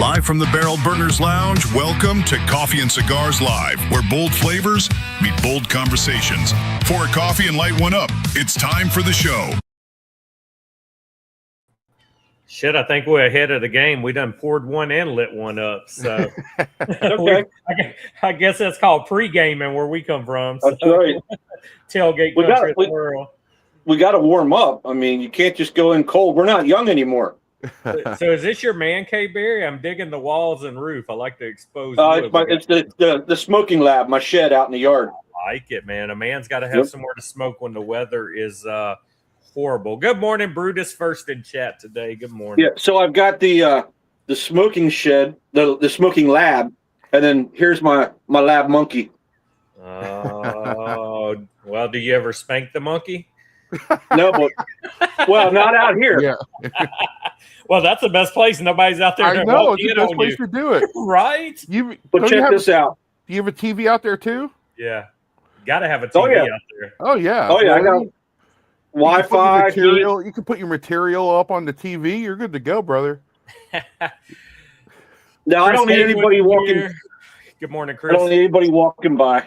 Live from the Barrel Burners Lounge, welcome to Coffee and Cigars Live, where bold flavors meet bold conversations. Pour a coffee and light one up. It's time for the show. Shit, I think we're ahead of the game. We done poured one and lit one up. So okay. I guess that's called pre-gaming where we come from. So. That's right. Tailgate country of the world. We got to warm up. I mean, you can't just go in cold. We're not young anymore. So is this your man cave, Barry? I'm digging the walls and roof. I like to expose it's the smoking lab, my shed out in the yard. I like it, man. A man's got to have somewhere to smoke when the weather is horrible. Good morning, Brutus. First in chat today. Good morning. Yeah, so I've got the smoking shed, the smoking lab, and then here's my lab monkey. Oh, well, do you ever spank the monkey? No, but not out here. Yeah. Well, that's the best place. Nobody's out there. I know it's the best place to do it, right? But check this out. Do you have a TV out there too? Yeah, got to have a TV out there. Oh yeah. Oh yeah. I got Wi-Fi. You can put your material up on the TV. You're good to go, brother. No, I don't need anybody walking. Here. Good morning, Chris. I don't need anybody walking by.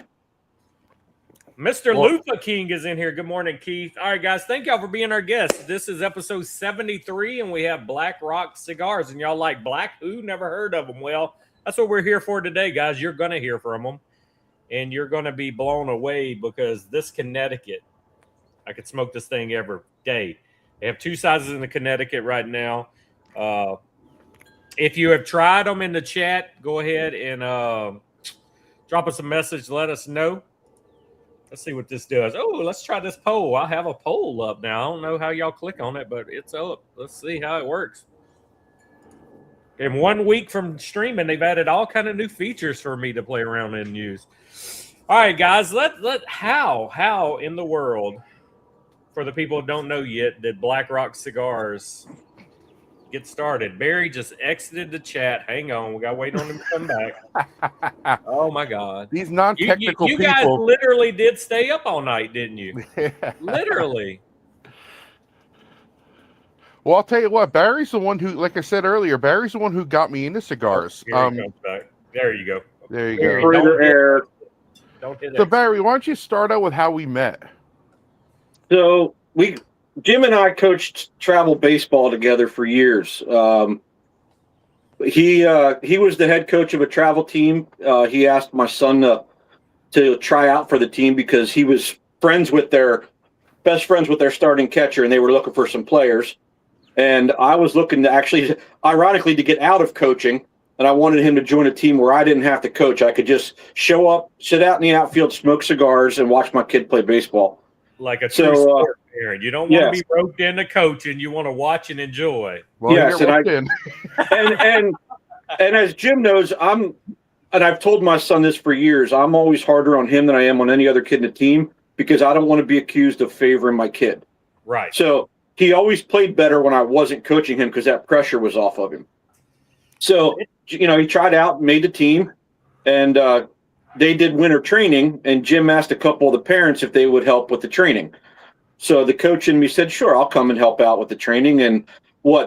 Mr. Lufa King is in here. Good morning, Keith. All right, guys, thank y'all for being our guests. This is episode 73, and we have Black Rock Cigars. And y'all like Black who? Never heard of them. Well, that's what we're here for today, guys. You're going to hear from them, and you're going to be blown away because this Connecticut, I could smoke this thing every day. They have two sizes in the Connecticut right now. If you have tried them in the chat, go ahead and drop us a message. Let us know. Let's see what this does. Oh, let's try this poll. I have a poll up now. I don't know how y'all click on it, but it's up. Let's see how it works. In 1 week from streaming, they've added all kind of new features for me to play around and use. All right, guys. How in the world, for the people who don't know yet, did Black Rock Cigars get started? Barry just exited the chat. Hang on, we gotta wait on him to come back. Oh my God, these non-technical you people. guys literally did stay up all night, didn't you? Literally. Well, I'll tell you what, Barry's the one who, like I said earlier, Barry's the one who got me into cigars. Here he comes back. There you go. There you Barry, go. Don't hit So Barry, why don't you start out with how we met? So Jim and I coached travel baseball together for years. He was the head coach of a travel team. He asked my son to try out for the team because he was best friends with their starting catcher, and they were looking for some players. And I was looking to actually, ironically, to get out of coaching, and I wanted him to join a team where I didn't have to coach. I could just show up, sit out in the outfield, smoke cigars, and watch my kid play baseball. Like a true sport parent. You don't want to be roped into coaching. You want to watch and enjoy. Well, yes, and as Jim knows, I've told my son this for years, I'm always harder on him than I am on any other kid in the team because I don't want to be accused of favoring my kid. Right. So he always played better when I wasn't coaching him because that pressure was off of him. So, he tried out, made the team, and they did winter training, and Jim asked a couple of the parents if they would help with the training. So the coach and me said, sure, I'll come and help out with the training. And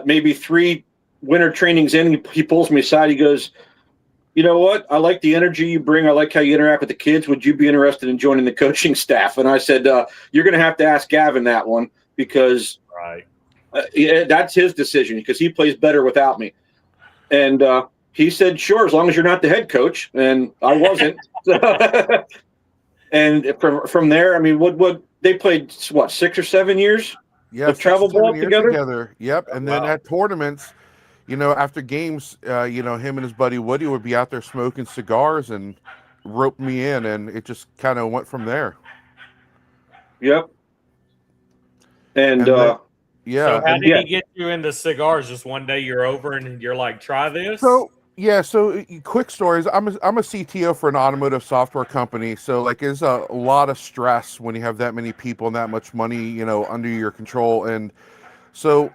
maybe 3 winter trainings in, he pulls me aside. He goes, you know what? I like the energy you bring. I like how you interact with the kids. Would you be interested in joining the coaching staff? And I said, you're going to have to ask Gavin that one because that's his decision because he plays better without me. And he said, sure, as long as you're not the head coach. And I wasn't. And from there, I mean, what they played, 6 or 7 years of travel ball together? Yep. And then at tournaments, after games, him and his buddy Woody would be out there smoking cigars and roped me in, and it just kind of went from there. Yep. And so how did he get you into cigars? Just one day you're over and you're like, try this? So quick stories. I'm a CTO for an automotive software company. So there's a lot of stress when you have that many people and that much money, under your control. And so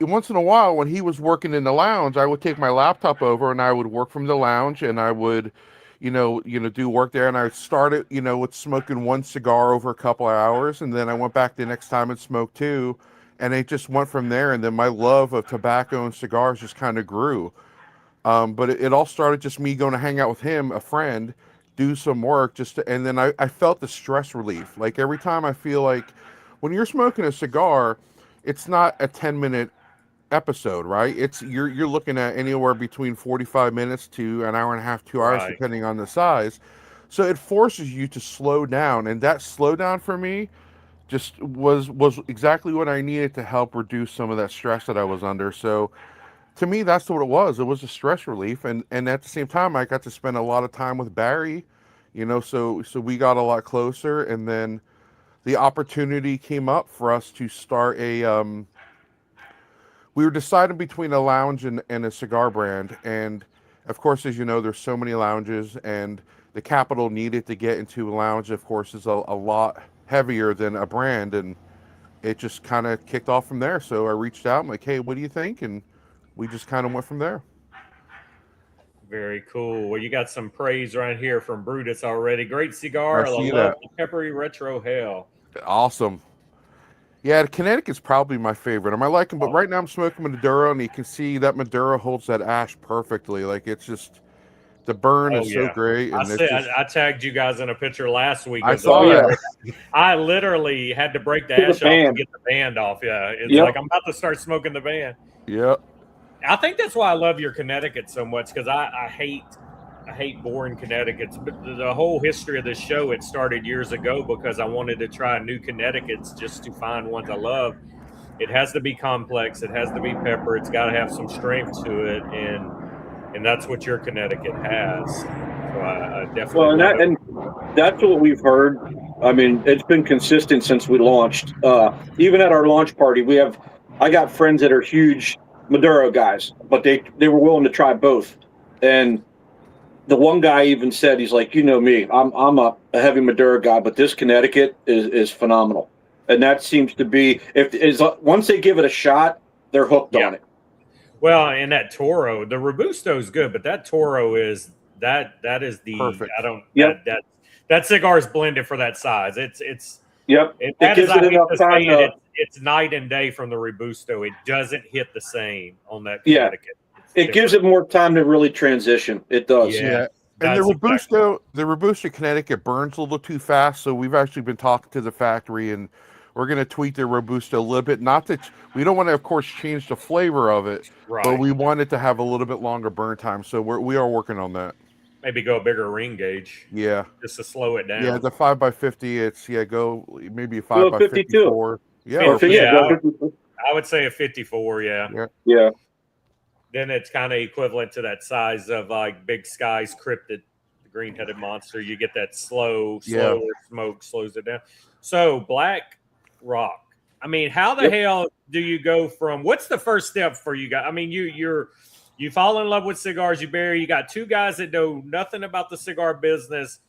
once in a while when he was working in the lounge, I would take my laptop over and I would work from the lounge and I would, do work there. And I started, with smoking 1 cigar over a couple of hours. And then I went back the next time and smoked 2. And it just went from there. And then my love of tobacco and cigars just kind of grew. But it all started just me going to hang out with him, a friend, do some work, and then I felt the stress relief. Like every time I feel like when you're smoking a cigar, it's not a 10-minute episode, right? You're looking at anywhere between 45 minutes to an hour and a half, 2 hours, Right. depending on the size. So it forces you to slow down, and that slowdown for me just was exactly what I needed to help reduce some of that stress that I was under. So to me, that's what it was. It was a stress relief, and at the same time, I got to spend a lot of time with Barry, so we got a lot closer, and then the opportunity came up for us to start we were deciding between a lounge and a cigar brand, and of course, as you know, there's so many lounges, and the capital needed to get into a lounge, of course, is a lot heavier than a brand, and it just kind of kicked off from there. So I reached out, I'm like, hey, what do you think? And we just kind of went from there. Very cool. Well, you got some praise right here from Brutus already. Great cigar. I I see love that. the peppery retro hell. Awesome. Yeah, Connecticut's probably my favorite. I like them, but right now I'm smoking Maduro, and you can see that Maduro holds that ash perfectly. Like it's just the burn Oh is so yeah. great, I and it's said just I tagged you guys in a picture last week I of the saw Oh, fire. yeah. I literally had to break the To the ash off to band. get the band off. Yeah. It's Yep. like I'm about to start smoking the band. yeah. I think that's why I love your Connecticut so much, because I hate boring Connecticut's. But the whole history of this show, it started years ago because I wanted to try new Connecticut's just to find ones I love. It has to be complex. It has to be pepper. It's got to have some strength to it, and that's what your Connecticut has. So I definitely Well, love it. and that's what we've heard. I mean, it's been consistent since we launched. Even at our launch party, I got friends that are huge Maduro guys, but they were willing to try both. And the one guy even said, he's like, you know me, I'm a heavy Maduro guy, but this Connecticut is phenomenal. And that seems to be once they give it a shot, they're hooked Yeah. on it. Well, and that Toro, the Robusto is good, but that Toro is that is the Perfect. I don't Yep. that cigar is blended for that size. Yep. That It gives is, I it hate enough to time say to. it's night and day from the Robusto. It doesn't hit the same on that Yeah. Connecticut. It gives it more time to really transition. It does. Yeah. And the That's Robusto Connecticut burns a little too fast, so we've actually been talking to the factory, and we're going to tweak the Robusto a little bit. Not that we don't want to, of course, change the flavor of it, right. but we want it to have a little bit longer burn time. So we are working on that. Maybe go a bigger ring gauge Yeah, just to slow it down. yeah. The 5x50, it's go maybe a Go 5x54. Yeah, Or Yeah. 52. I would say a 54, yeah. Yeah. Then it's kind of equivalent to that size of like Big Sky's Cryptid, the green-headed monster. You get that slower smoke, slows it down. So Black Rock. I mean, how the hell do you go from? What's the first step for you guys? I mean, you fall in love with cigars. You got two guys that know nothing about the cigar business.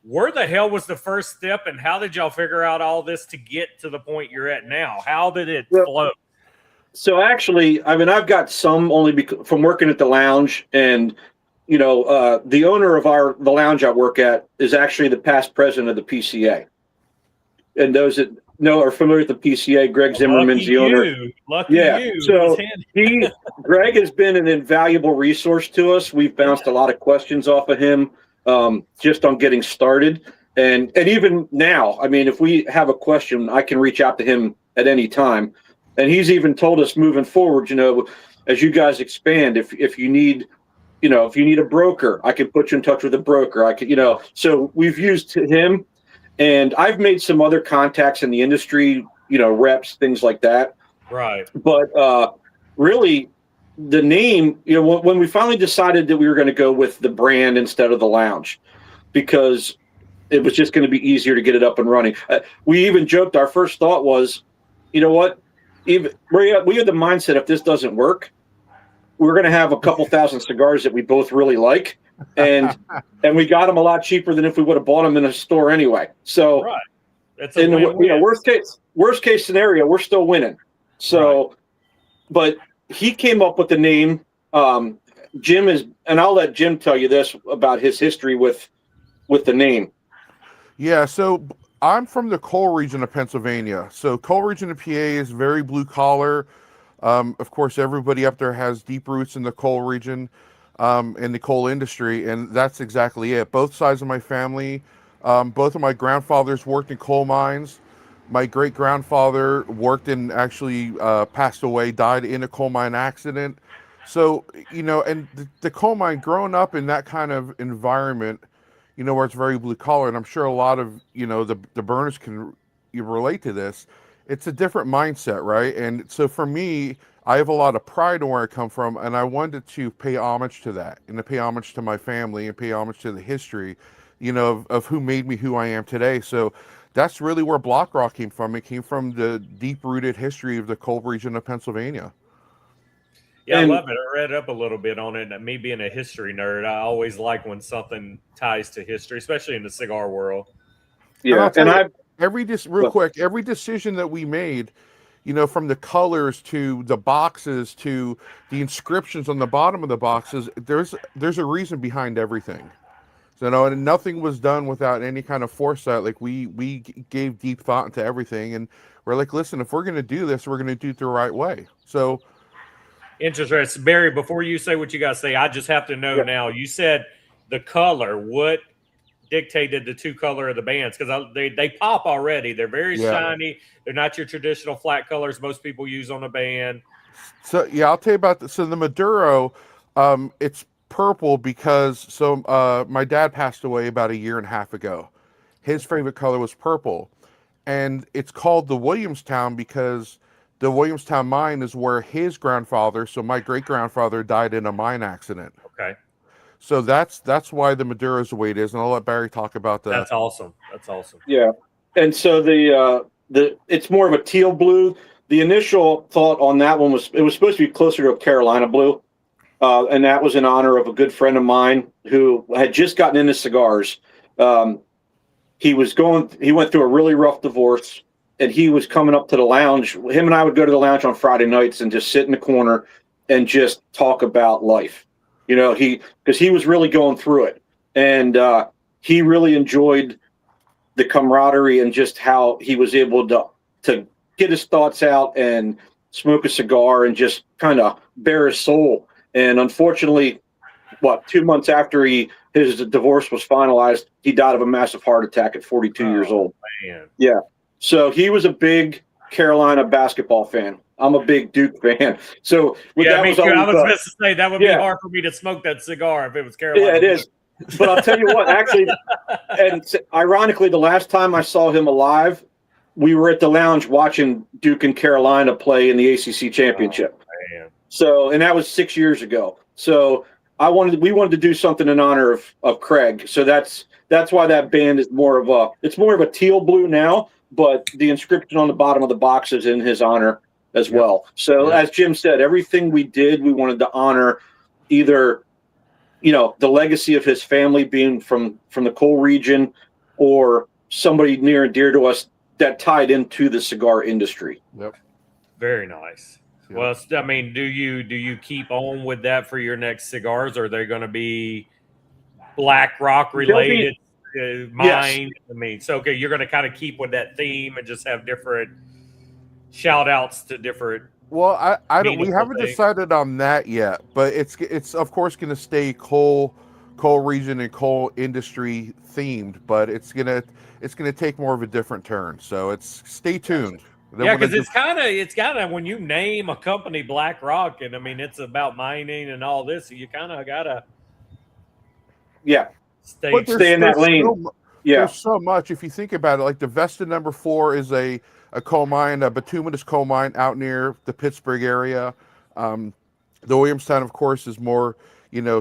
Where the hell was the first step, and how did y'all figure out all this to get to the point you're at now? How did it flow? So actually, I mean, I've got some only from working at the lounge, and the owner of the lounge I work at is actually the past president of the PCA. And those that are familiar with the PCA, Greg Zimmerman's the owner. Lucky you. So Greg has been an invaluable resource to us. We've bounced a lot of questions off of him just on getting started, and even now, I mean, if we have a question, I can reach out to him at any time. And he's even told us moving forward, as you guys expand, if you need, if you need a broker, I can put you in touch with a broker. I could, so we've used him, and I've made some other contacts in the industry, reps, things like that. Right. But really, the name, when we finally decided that we were going to go with the brand instead of the lounge, because it was just going to be easier to get it up and running. We even joked, our first thought was, you know what? We had the mindset, if this doesn't work, we're going to have a couple thousand cigars that we both really like, and we got them a lot cheaper than if we would have bought them in a store anyway. So, right. That's in the worst case scenario, we're still winning. So, right. But he came up with the name. Jim is, and I'll let Jim tell you this about his history with the name. Yeah, so I'm from the coal region of Pennsylvania. So coal region of PA is very blue collar. Of course, everybody up there has deep roots in the coal region. in the coal industry, and that's exactly it. Both sides of my family, both of my grandfathers worked in coal mines. My great grandfather worked in actually passed away, died in a coal mine accident. So, and the coal mine, growing up in that kind of environment, where it's very blue collar, and I'm sure a lot of, the burners can relate to this. It's a different mindset, right? And so for me, I have a lot of pride in where I come from, and I wanted to pay homage to that, and to pay homage to my family, and pay homage to the history, of who made me who I am today. So that's really where Black Rock came from. It came from the deep-rooted history of the coal region of Pennsylvania. Yeah, I love it. I read up a little bit on it. And me being a history nerd, I always like when something ties to history, especially in the cigar world. Yeah, every decision that we made, from the colors to the boxes to the inscriptions on the bottom of the boxes, there's a reason behind everything. So, and nothing was done without any kind of foresight. Like we gave deep thought into everything, and we're like, listen, if we're going to do this, we're going to do it the right way. So. Interesting. Barry, before you say what you got to say, I just have to know now. You said the color. What dictated the two color of the bands? Because they pop already. They're very shiny. They're not your traditional flat colors most people use on a band. So, I'll tell you about this. So the Maduro, it's purple because my dad passed away about a year and a half ago. His favorite color was purple. And it's called the Williamstown because the Williamstown mine is where his grandfather, so my great-grandfather, died in a mine accident. Okay. So that's why the Maduro is the way it is, and I'll let Barry talk about that. That's awesome. Yeah, and so the it's more of a teal blue. The initial thought on that one was it was supposed to be closer to a Carolina blue, and that was in honor of a good friend of mine who had just gotten into cigars. He went through a really rough divorce. And he was coming up to the lounge. Him and I would go to the lounge on Friday nights and just sit in the corner and just talk about life. Because he was really going through it. And he really enjoyed the camaraderie and just how he was able to get his thoughts out and smoke a cigar and just kind of bare his soul. And unfortunately, 2 months after his divorce was finalized, he died of a massive heart attack at 42 years old. Man. Yeah. So he was a big Carolina basketball fan. I'm a big Duke fan. So I was going to say that would be hard for me to smoke that cigar if it was Carolina. Yeah, it is. But I'll tell you what, actually, and ironically, the last time I saw him alive, we were at the lounge watching Duke and Carolina play in the ACC championship. And that was 6 years ago. So we wanted to do something in honor of Craig. So that's why that band is more of a teal blue now. But the inscription on the bottom of the box is in his honor as well. So as Jim said, everything we did, we wanted to honor either, the legacy of his family being from the coal region or somebody near and dear to us that tied into the cigar industry. Yep. Very nice. Yep. Well, I mean, do you keep on with that for your next cigars? Or are they going to be Black Rock related? Mine. Yes. I mean, so okay, you're going to kind of keep with that theme and just have different shout outs to different. Well, we haven't decided on that yet, but it's of course going to stay coal region and coal industry themed, but it's gonna take more of a different turn. So stay tuned. Yeah, because it's kind of when you name a company Black Rock, and I mean it's about mining and all this, so you kind of gotta stay in that lane. There's so much. If you think about it, like the Vesta number 4 is a coal mine, a bituminous coal mine out near the Pittsburgh area. The Williamstown, of course, is more,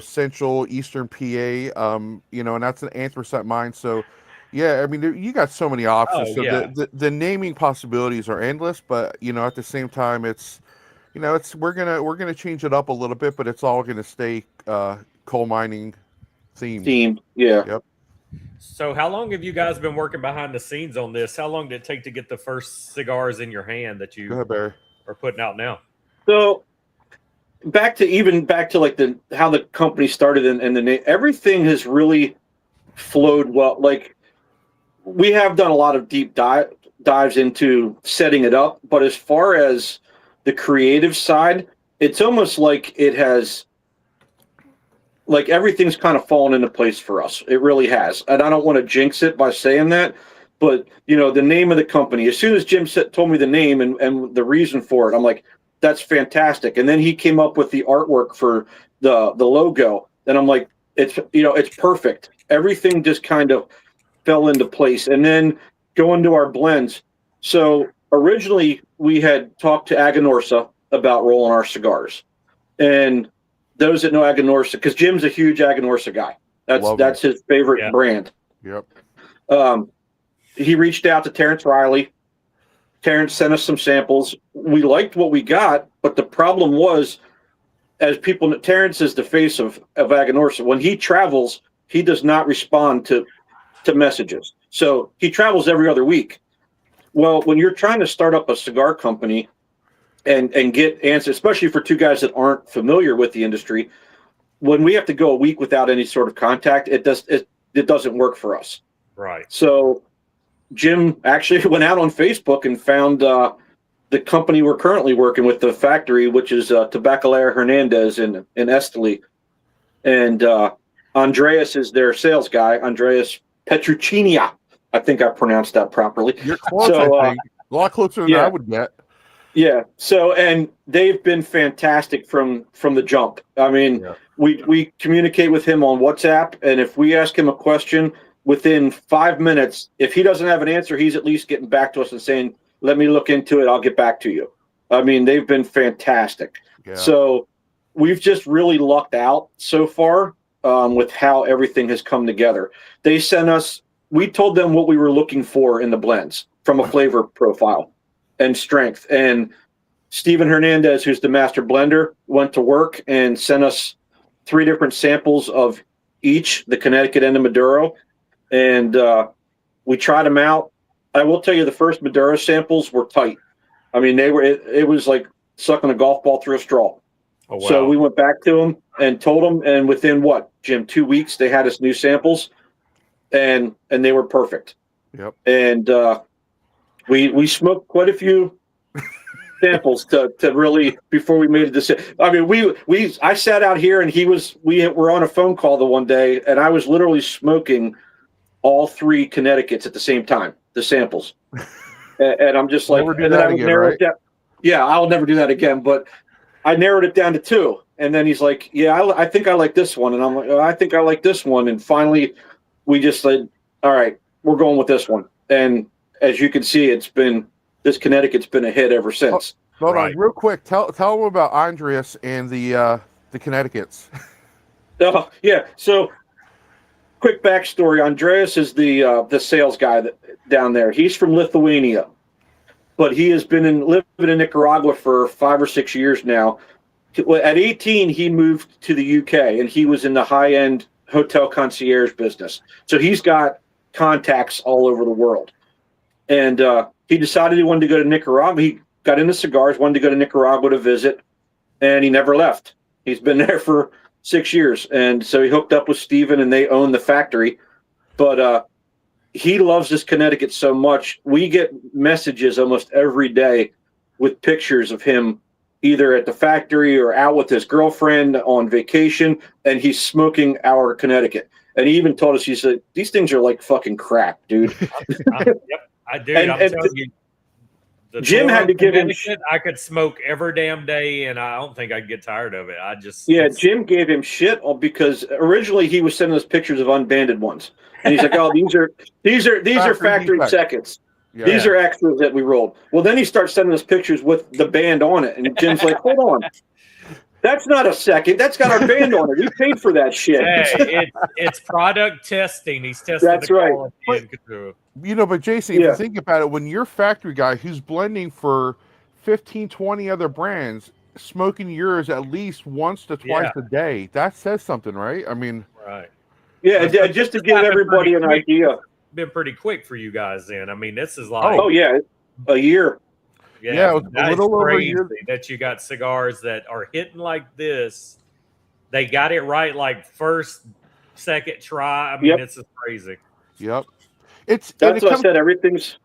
central eastern PA, and that's an anthracite mine. So, yeah, I mean, you got so many options. The naming possibilities are endless, but, at the same time, we're gonna change it up a little bit, but it's all gonna stay coal mining themed. Yeah. Yep. So how long have you guys been working behind the scenes on this? How long did it take to get the first cigars in your hand that you are putting out now? So back to like how the company started and the name, everything has really flowed well. Like we have done a lot of deep dives into setting it up, but as far as the creative side, it's almost like it has like everything's kind of fallen into place for us. It really has. And I don't want to jinx it by saying that, but you know, the name of the company, as soon as Jim told me the name and the reason for it, I'm like, that's fantastic. And then he came up with the artwork for the logo. And I'm like, it's perfect. Everything just kind of fell into place. And then going to our blends. So originally we had talked to Aganorsa about rolling our cigars. And those that know Aganorsa, because Jim's a huge Aganorsa guy. That's his favorite brand. Yep. He reached out to Terrence Riley. Terrence sent us some samples. We liked what we got, but the problem was, as people know, Terrence is the face of Aganorsa. When he travels, he does not respond to messages. So he travels every other week. Well, when you're trying to start up a cigar company and get answers, especially for two guys that aren't familiar with the industry, when we have to go a week without any sort of contact, it doesn't work for us. Right. So Jim actually went out on Facebook and found the company we're currently working with, the factory, which is Tabacalera Hernandez in Esteli. And Andreas is their sales guy, Andreas Petruccinia. I think I pronounced that properly. You're close, I think. A lot closer than I would get. Yeah. So, and they've been fantastic from the jump. I mean, we communicate with him on WhatsApp, and if we ask him a question, within 5 minutes, if he doesn't have an answer, he's at least getting back to us and saying, let me look into it. I'll get back to you. I mean, they've been fantastic. Yeah. So we've just really lucked out so far with how everything has come together. They sent us, we told them what we were looking for in the blends from a flavor profile and strength. And Steven Hernandez, who's the master blender, went to work and sent us 3 different samples of each, the Connecticut and the Maduro. And we tried them out. I will tell you, the first Maduro samples were tight. I mean, it was like sucking a golf ball through a straw. Oh, wow. So we went back to them and told them, and within what, Jim, 2 weeks, they had us new samples, and they were perfect. Yep. And we smoked quite a few samples to really before we made a decision. I mean, I sat out here and we were on a phone call the one day, and I was literally smoking all 3 Connecticut's at the same time, the samples. And I'm just like, and then I would narrow it down. Yeah, I'll never do that again. But I narrowed it down to 2. And then he's like, yeah, I think I like this one. And I'm like, oh, I think I like this one. And finally, we just said, all right, we're going with this one. And as you can see, this Connecticut's been a hit ever since. Hold on, real quick. Tell them about Andreas and the Connecticut's. Oh, yeah. So, quick backstory: Andreas is the sales guy down there. He's from Lithuania, but he has been living in Nicaragua for 5 or 6 years now. At 18, he moved to the UK, and he was in the high-end hotel concierge business. So he's got contacts all over the world. And he decided he wanted to go to Nicaragua. He got into cigars, wanted to go to Nicaragua to visit, and he never left. He's been there for 6 years. And so he hooked up with Steven, and they own the factory. But he loves this Connecticut so much. We get messages almost every day with pictures of him either at the factory or out with his girlfriend on vacation, and he's smoking our Connecticut. And he even told us, he said, these things are like fucking crap, dude. Yep, I do. I'm telling you. Jim had to give him. I could smoke every damn day, and I don't think I'd get tired of it. Jim gave him shit because originally he was sending us pictures of unbanded ones, and he's like, "Oh, these are factory seconds. Yeah. These are extras that we rolled." Well, then he starts sending us pictures with the band on it, and Jim's like, "Hold on, that's not a second. That's got our band on it. We paid for that shit." Hey, it's product testing. He's testing. That's right. But Jason, if you think about it, when you're a factory guy who's blending for 15, 20 other brands, smoking yours at least once to twice a day, that says something, right? I mean, right. Yeah, just to give everybody an idea. Been pretty quick for you guys then. I mean, this is like a year. Yeah, it was a little over a year that you got cigars that are hitting like this. They got it right first, second try. I mean, it's just crazy. Yep. That's what I said. Everything's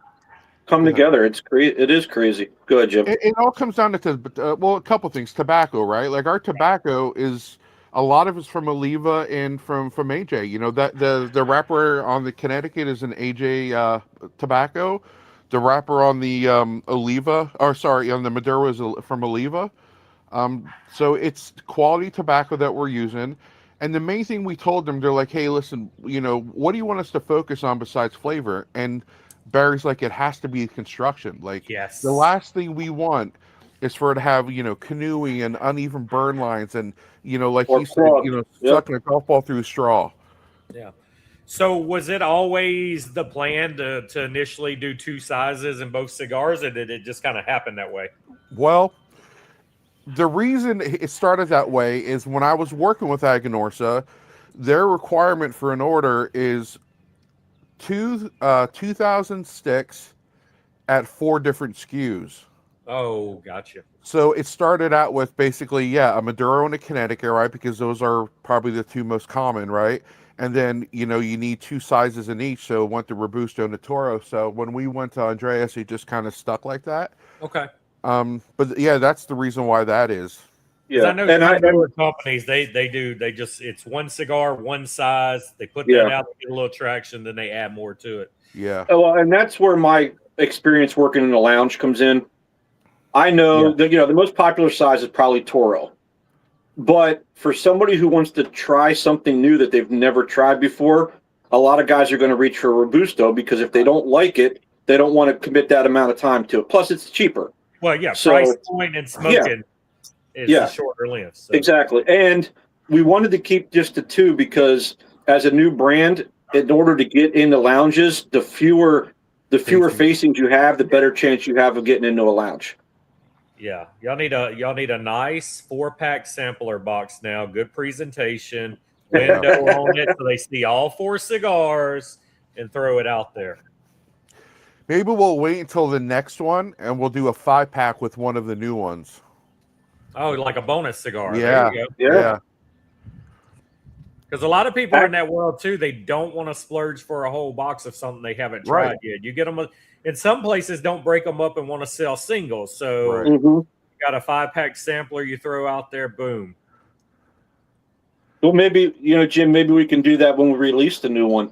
come together. It's crazy. It is crazy. Go ahead, Jim. It all comes down to a couple things. Tobacco, right? Like our tobacco is a lot of it's from Oliva and from AJ. You know, that the wrapper on the Connecticut is an AJ tobacco. The wrapper on the Oliva, or sorry, on the Maduro is from Oliva. So it's quality tobacco that we're using. And the main thing we told them, they're like, hey, listen, you know, what do you want us to focus on besides flavor? And Barry's like, it has to be construction. Like, Yes. the last thing we want is for it to have, you know, canoeing and uneven burn lines and, you know, like Or he said, clogged. you know, Yep. sucking a golf ball through a straw. Yeah. So was it always the plan to initially do 2 sizes in both cigars, or did it just kind of happen that way? Well, the reason it started that way is when I was working with Aganorsa, their requirement for an order is 2,000 sticks at 4 different SKUs. Oh, gotcha. So it started out with basically, yeah, a Maduro and a Connecticut, right? Because those are probably the 2 most common, right? And then, you know, you need 2 sizes in each. So it went to Robusto and the Toro. So when we went to Andreas, it just kind of stuck like that. Okay. But yeah, that's the reason why that is. 'Cause Yeah, I know and some newer companies, they just, it's 1 cigar, 1 size. They put that out, they get a little traction, then they add more to it. Yeah. well, and that's where my experience working in the lounge comes in. I know that, you know, the most popular size is probably Toro, but for somebody who wants to try something new that they've never tried before, a lot of guys are going to reach for Robusto because if they don't like it, they don't want to commit that amount of time to it. Plus, it's cheaper. Well, yeah, So- price point and smoking is Yeah. a shorter length. So. Exactly. And we wanted to keep just the 2 because as a new brand, in order to get into lounges, the fewer facings you have, the better chance you have of getting into a lounge. Yeah, y'all need a nice 4-pack sampler box now. Good presentation, window on it, so they see all 4 cigars and throw it out there. Maybe we'll wait until the next one and we'll do a 5-pack with one of the new ones. Oh, like a bonus cigar. Yeah. There you go. Yeah. Because a lot of people are in that world too. They don't want to splurge for a whole box of something they haven't tried Right. yet. You get them in some places, don't break them up and want to sell singles. So Right. Mhm. you got a 5-pack sampler you throw out there, boom. Well, maybe, you know, Jim, maybe we can do that when we release the new one.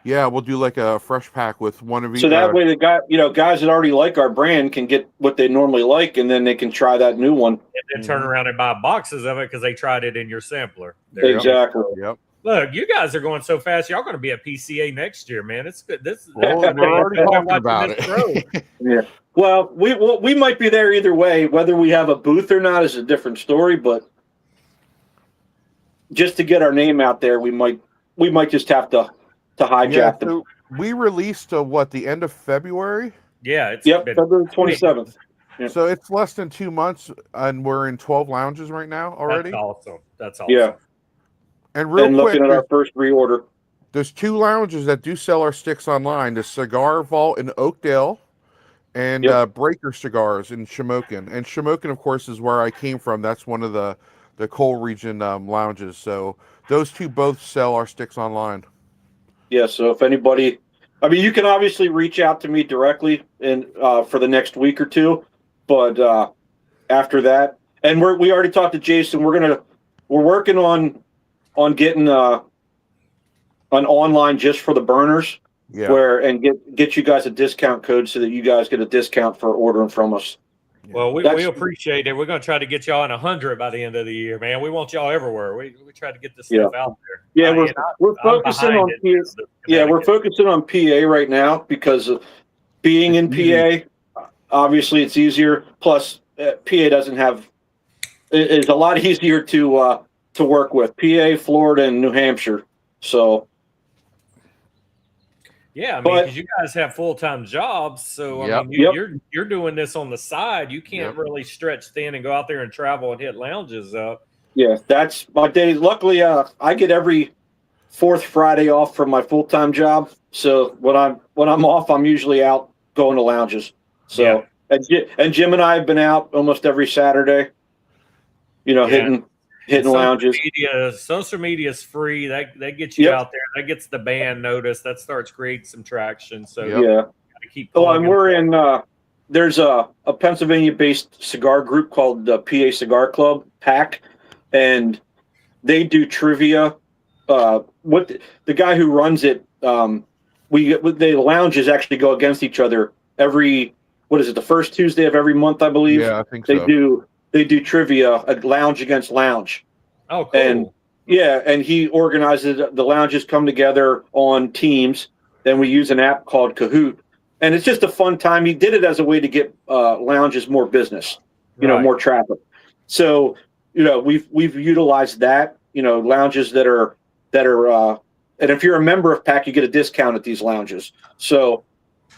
Yeah, we'll do like a fresh pack with one of each. So that way the guys that already like our brand can get what they normally like, and then they can try that new one. And then turn around and buy boxes of it because they tried it in your sampler. There you go. Exactly. Yep. Look, you guys are going so fast. Y'all going to be at PCA next year, man. It's good. This Well, we're already talking about it. Yeah. Well, we might be there either way. Whether we have a booth or not is a different story. But just to get our name out there, we might just have to hijack Yeah, them. so we released the end of February. Yeah, it's Yep, been February 27th. Yeah. So it's less than 2 months, and we're in 12 lounges right now already. That's awesome. That's awesome. Yeah, And real and quick, looking at our first reorder. there's 2 lounges that do sell our sticks online: the Cigar Vault in Oakdale, and Yep. Breaker Cigars in Shamokin. And Shamokin, of course, is where I came from. That's one of the coal region lounges. So those 2 both sell our sticks online. Yeah, so if anybody, I mean, you can obviously reach out to me directly for the next week or 2, but after that, and we already talked to Jason. We're working on getting an online just for the burners, Yeah. and get you guys a discount code so that you guys get a discount for ordering from us. Well, we That's- appreciate it. We're going to try to get y'all in 100 by the end of the year, man. We want y'all everywhere. We try to get this stuff out there. Yeah, we're I'm focusing behind on it. PA. Yeah, we're focusing on PA right now because of being in PA. Obviously, it's easier. Plus, PA doesn't have. It's a lot easier to work with. PA, Florida, and New Hampshire. So. Yeah, I mean, But- because you guys have full-time jobs, so I Yep. mean, you're doing this on the side. You can't Yep. really stretch thin and go out there and travel and hit lounges up. Yeah, that's my day. Luckily, I get every 4th Friday off from my full-time job. So when I'm off, I'm usually out going to lounges. So and Jim and I have been out almost every Saturday. You know, Yeah. hitting lounges. Social media is free. That gets you Yep. out there. That gets the band noticed. That starts creating some traction. So Yep. you Yeah. gotta keep. Oh, and plugging. we're in. There's a Pennsylvania-based cigar group called the PA Cigar Club (PAC), and They do trivia. What the guy who runs it, the lounges actually go against each other every, what is it, the first Tuesday of every month, I believe. Yeah, I think they so. They do trivia, a lounge against lounge. Oh, cool. And yeah, and he organizes the lounges come together on teams. Then we use an app called Kahoot, and it's just a fun time. He did it as a way to get lounges more business, more traffic. So we've utilized that. Lounges that are and if you're a member of PAC, you get a discount at these lounges. So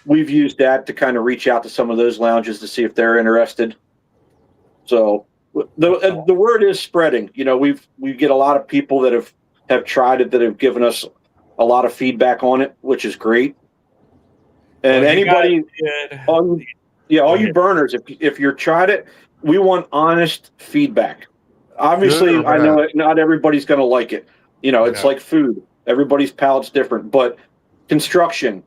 we've used that to kind of reach out to some of those lounges to see if they're interested. So the word is spreading. We get a lot of people that have tried it, that have given us a lot of feedback on it, which is great. And anybody, all you burners, if you're tried it, we want honest feedback. Obviously, I know not everybody's going to like it. It's like food. Everybody's palate's different. But construction,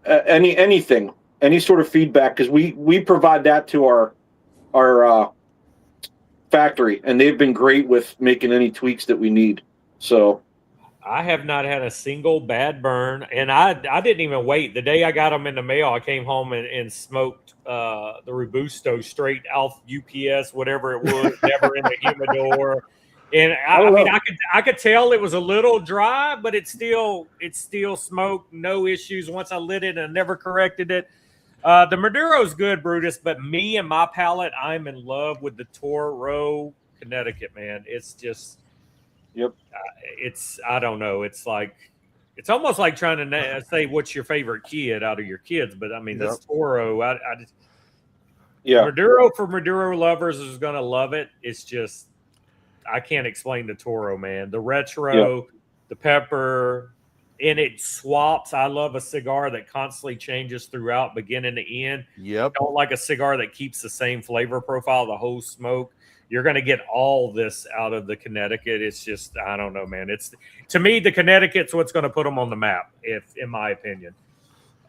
anything, any sort of feedback, because we provide that to our factory, and they've been great with making any tweaks that we need. So I have not had a single bad burn, and I didn't even wait. The day I got them in the mail, I came home and smoked the Robusto straight off UPS, whatever it was, never in the humidor. And I could tell it was a little dry, but it still smoked, no issues. Once I lit it and never corrected it. The Maduro's good, Brutus, but me and my palate, I'm in love with the Toro, Connecticut, man. It's just, I don't know. It's almost like trying to say what's your favorite kid out of your kids, but I mean, this Toro, Maduro, for Maduro lovers, is going to love it. It's just, I can't explain the Toro, man. The retro, the pepper, and it swaps. I love a cigar that constantly changes throughout, beginning to end. Yep. I don't like a cigar that keeps the same flavor profile the whole smoke. You're going to get all this out of the Connecticut. It's just, I don't know, man. It's, to me, the Connecticut's what's going to put them on the map, in my opinion.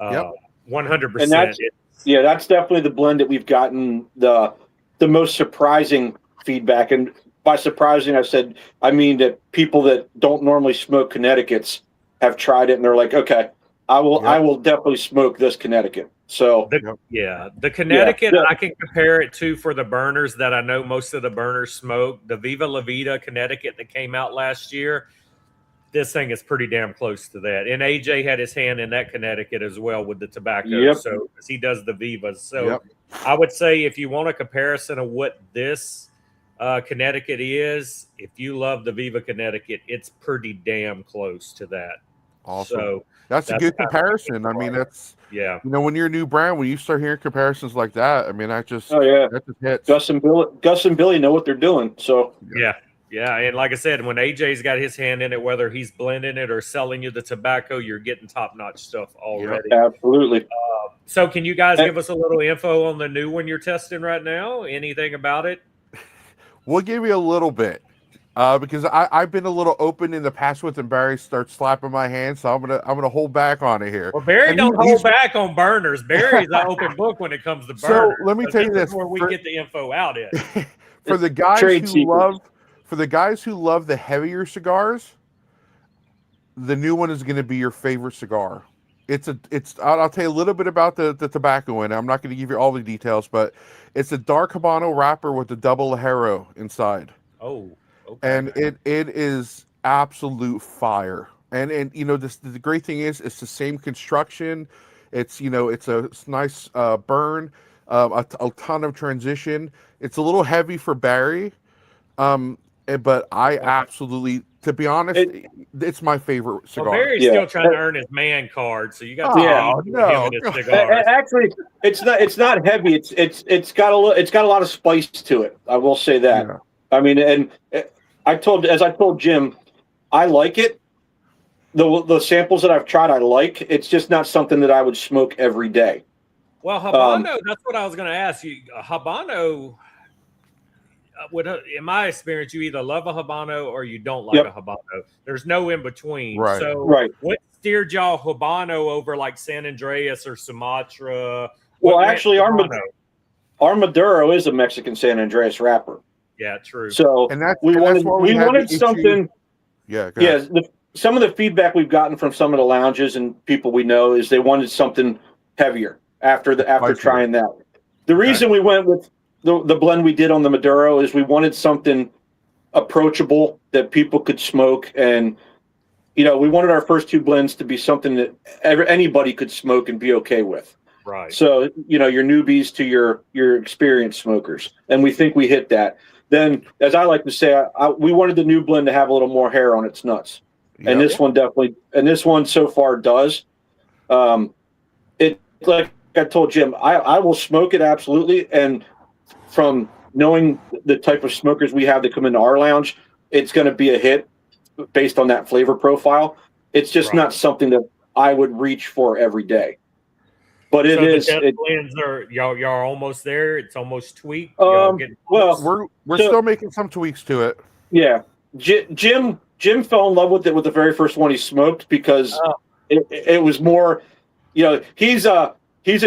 100%. And that's definitely the blend that we've gotten the most surprising feedback. And by surprising, I mean that people that don't normally smoke Connecticut's have tried it, and they're like, okay, I will definitely smoke this Connecticut. So the Connecticut, I can compare it to, for the burners that I know most of the burners smoke, the Viva La Vida Connecticut that came out last year. This thing is pretty damn close to that. And AJ had his hand in that Connecticut as well with the tobacco. So, because he does the Vivas. So I would say, if you want a comparison of what this Connecticut is, if you love the Viva Connecticut, it's pretty damn close to that. Awesome. So that's a good comparison. I mean, that's when you're a new brand, when you start hearing comparisons like that, I mean, that just hits. Gus and Billy know what they're doing. So and like I said, when AJ's got his hand in it, whether he's blending it or selling you the tobacco, you're getting top-notch stuff already. Absolutely. So can you guys give us a little info on the new one you're testing right now? Anything about it? We'll give you a little bit. Because I've been a little open in the past with, and Barry starts slapping my hand, so I'm gonna hold back on it here. Well, Barry don't hold back on burners. Barry's an open book when it comes to burners. So let me tell you this: where we get the info out in. For the guys who love the heavier cigars, the new one is going to be your favorite cigar. I'll tell you a little bit about the tobacco in it. I'm not going to give you all the details, but it's a dark Habano wrapper with a double Ligero inside. Oh. Okay. And it is absolute fire. And the great thing is, it's the same construction. It's it's a nice burn, a ton of transition. It's a little heavy for Barry, but I absolutely, to be honest, it's my favorite cigar. Well, Barry's still trying to earn his man card, so you got to him his cigars. Actually, it's not heavy. It's got a lot of spice to it. I will say that. Yeah. I mean, and I told Jim, I like it. The samples that I've tried, I like. It's just not something that I would smoke every day. Well, Habano, that's what I was going to ask you. Habano, in my experience, you either love a Habano or you don't like a Habano. There's no in between. Right. So what steered y'all Habano over like San Andreas or Sumatra? Well, actually, our Maduro is a Mexican San Andreas wrapper. Yeah, true. So And that's we and wanted that's why we had the wanted issue- something. Yeah, go Yeah, ahead. some of the feedback we've gotten from some of the lounges and people we know is they wanted something heavier after Spicier. trying that. The Okay. reason we went with the blend we did on the Maduro is we wanted something approachable that people could smoke, and we wanted our first two blends to be something that anybody could smoke and be okay with. Right. So your newbies to your experienced smokers, and we think we hit that. Then, as I like to say, we wanted the new blend to have a little more hair on its nuts, and Yep. this one definitely, and this one so far does. It, like I told Jim, I will smoke it absolutely, and from knowing the type of smokers we have that come into our lounge, it's going to be a hit based on that flavor profile. It's just Right. not something that I would reach for every day. But So it is. the test blends are y'all are almost there. It's almost tweaked. Y'all getting Well, We're So- still making some tweaks to it. yeah. Jim fell in love with it with the very first one he smoked because it was more. He's a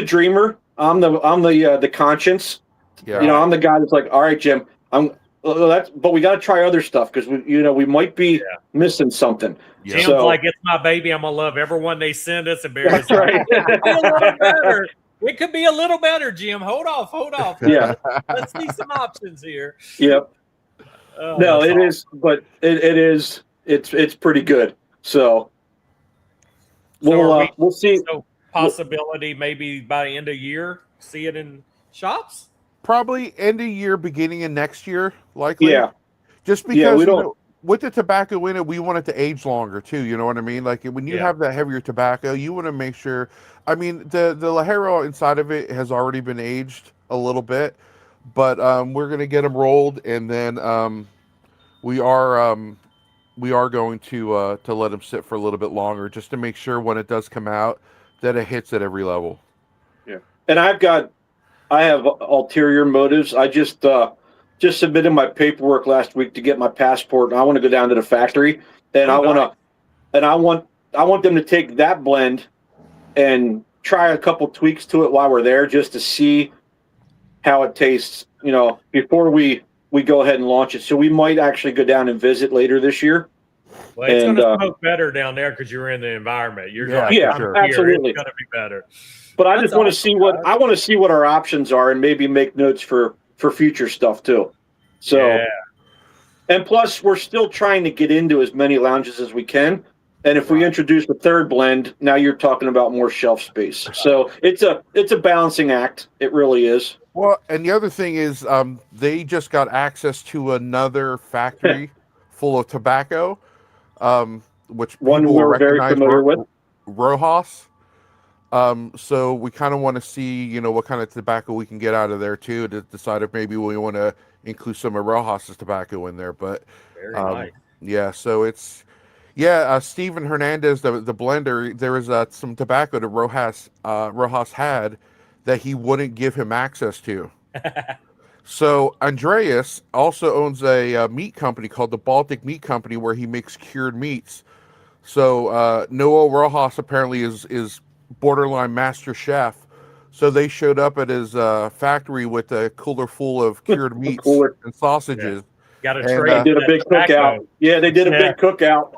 dreamer. I'm the conscience. Yeah. I'm the guy that's like, all right, Jim, but we got to try other stuff because we might be missing something. Yeah. Jim's So- like, it's my baby. I'm gonna love everyone they send us. And Barry's That's like, right. it could be a little better. It could be a little better, Jim. Hold off. Yeah. Let's see some options here. Yep. Oh, No, that's it awesome. is, but it is. It's pretty good. So So are we'll see. So possibility maybe by end of year, see it in shops. Probably end of year, beginning of next year, likely. Yeah. Just Yeah, because we don't- with the tobacco in it, we want it to age longer too. You know what I mean? Like when you Yeah. have that heavier tobacco, you want to make sure. I mean, the Lajero inside of it has already been aged a little bit, but we're gonna get them rolled, and then we are going to let them sit for a little bit longer, just to make sure when it does come out that it hits at every level. Yeah. And I have ulterior motives. I just submitted my paperwork last week to get my passport, and I want to go down to the factory, and I want them to take that blend and try a couple tweaks to it while we're there, just to see how it tastes, before we go ahead and launch it. So we might actually go down and visit later this year. Well, it's And, going to smoke better down there because you're in the environment. You're Yeah, like, for I'm sure. here. Absolutely. It's going to be better. But I That's just want to awesome, see what our options are, and maybe make notes for future stuff too. So, Yeah. and plus we're still trying to get into as many lounges as we can. And if we introduce the third blend, now you're talking about more shelf space. So it's a balancing act. It really is. Well, and the other thing is, they just got access to another factory full of tobacco, which One people will we're very recognize, familiar with. Rojas. So we kind of want to see, what kind of tobacco we can get out of there too, to decide if maybe we want to include some of Rojas's tobacco in there. But Very nice. yeah, so it's Steven Hernandez, the blender. There was some tobacco that Rojas had that he wouldn't give him access to. So Andreas also owns a meat company called the Baltic Meat Company, where he makes cured meats. So Noel Rojas apparently is borderline master chef. So they showed up at his factory with a cooler full of cured meats Cooler. and sausages. Got to and, trade. They did a that big tobacco. cookout. Yeah, they did a big cookout.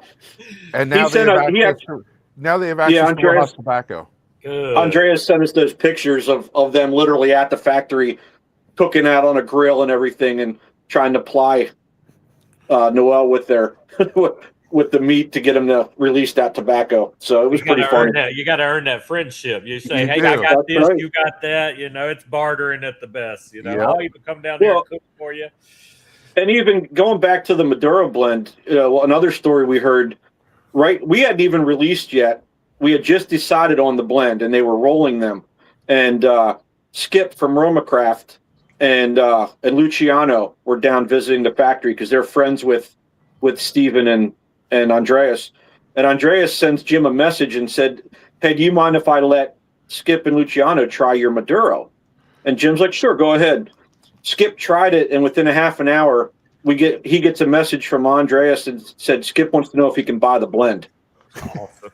And now sent they have access to Rojas tobacco. Good. Andreas sent us those pictures of them literally at the factory cooking out on a grill and everything, and trying to ply Noel with their with the meat to get him to release that tobacco. So it was You pretty gotta funny. earn that. You got to earn that friendship. You say, You "Hey, do. I got That's this. right. You got that." It's bartering at the best. Yeah. I'll even come down there and cook for you. And even going back to the Maduro blend, another story we heard, right? We hadn't even released yet. We had just decided on the blend, and they were rolling them. And Skip from Romacraft and Luciano were down visiting the factory because they're friends with Steven and Andreas. And Andreas sends Jim a message and said, "Hey, do you mind if I let Skip and Luciano try your Maduro?" And Jim's like, "Sure, go ahead." Skip tried it, and within a half an hour, he gets a message from Andreas and said Skip wants to know if he can buy the blend. Awesome.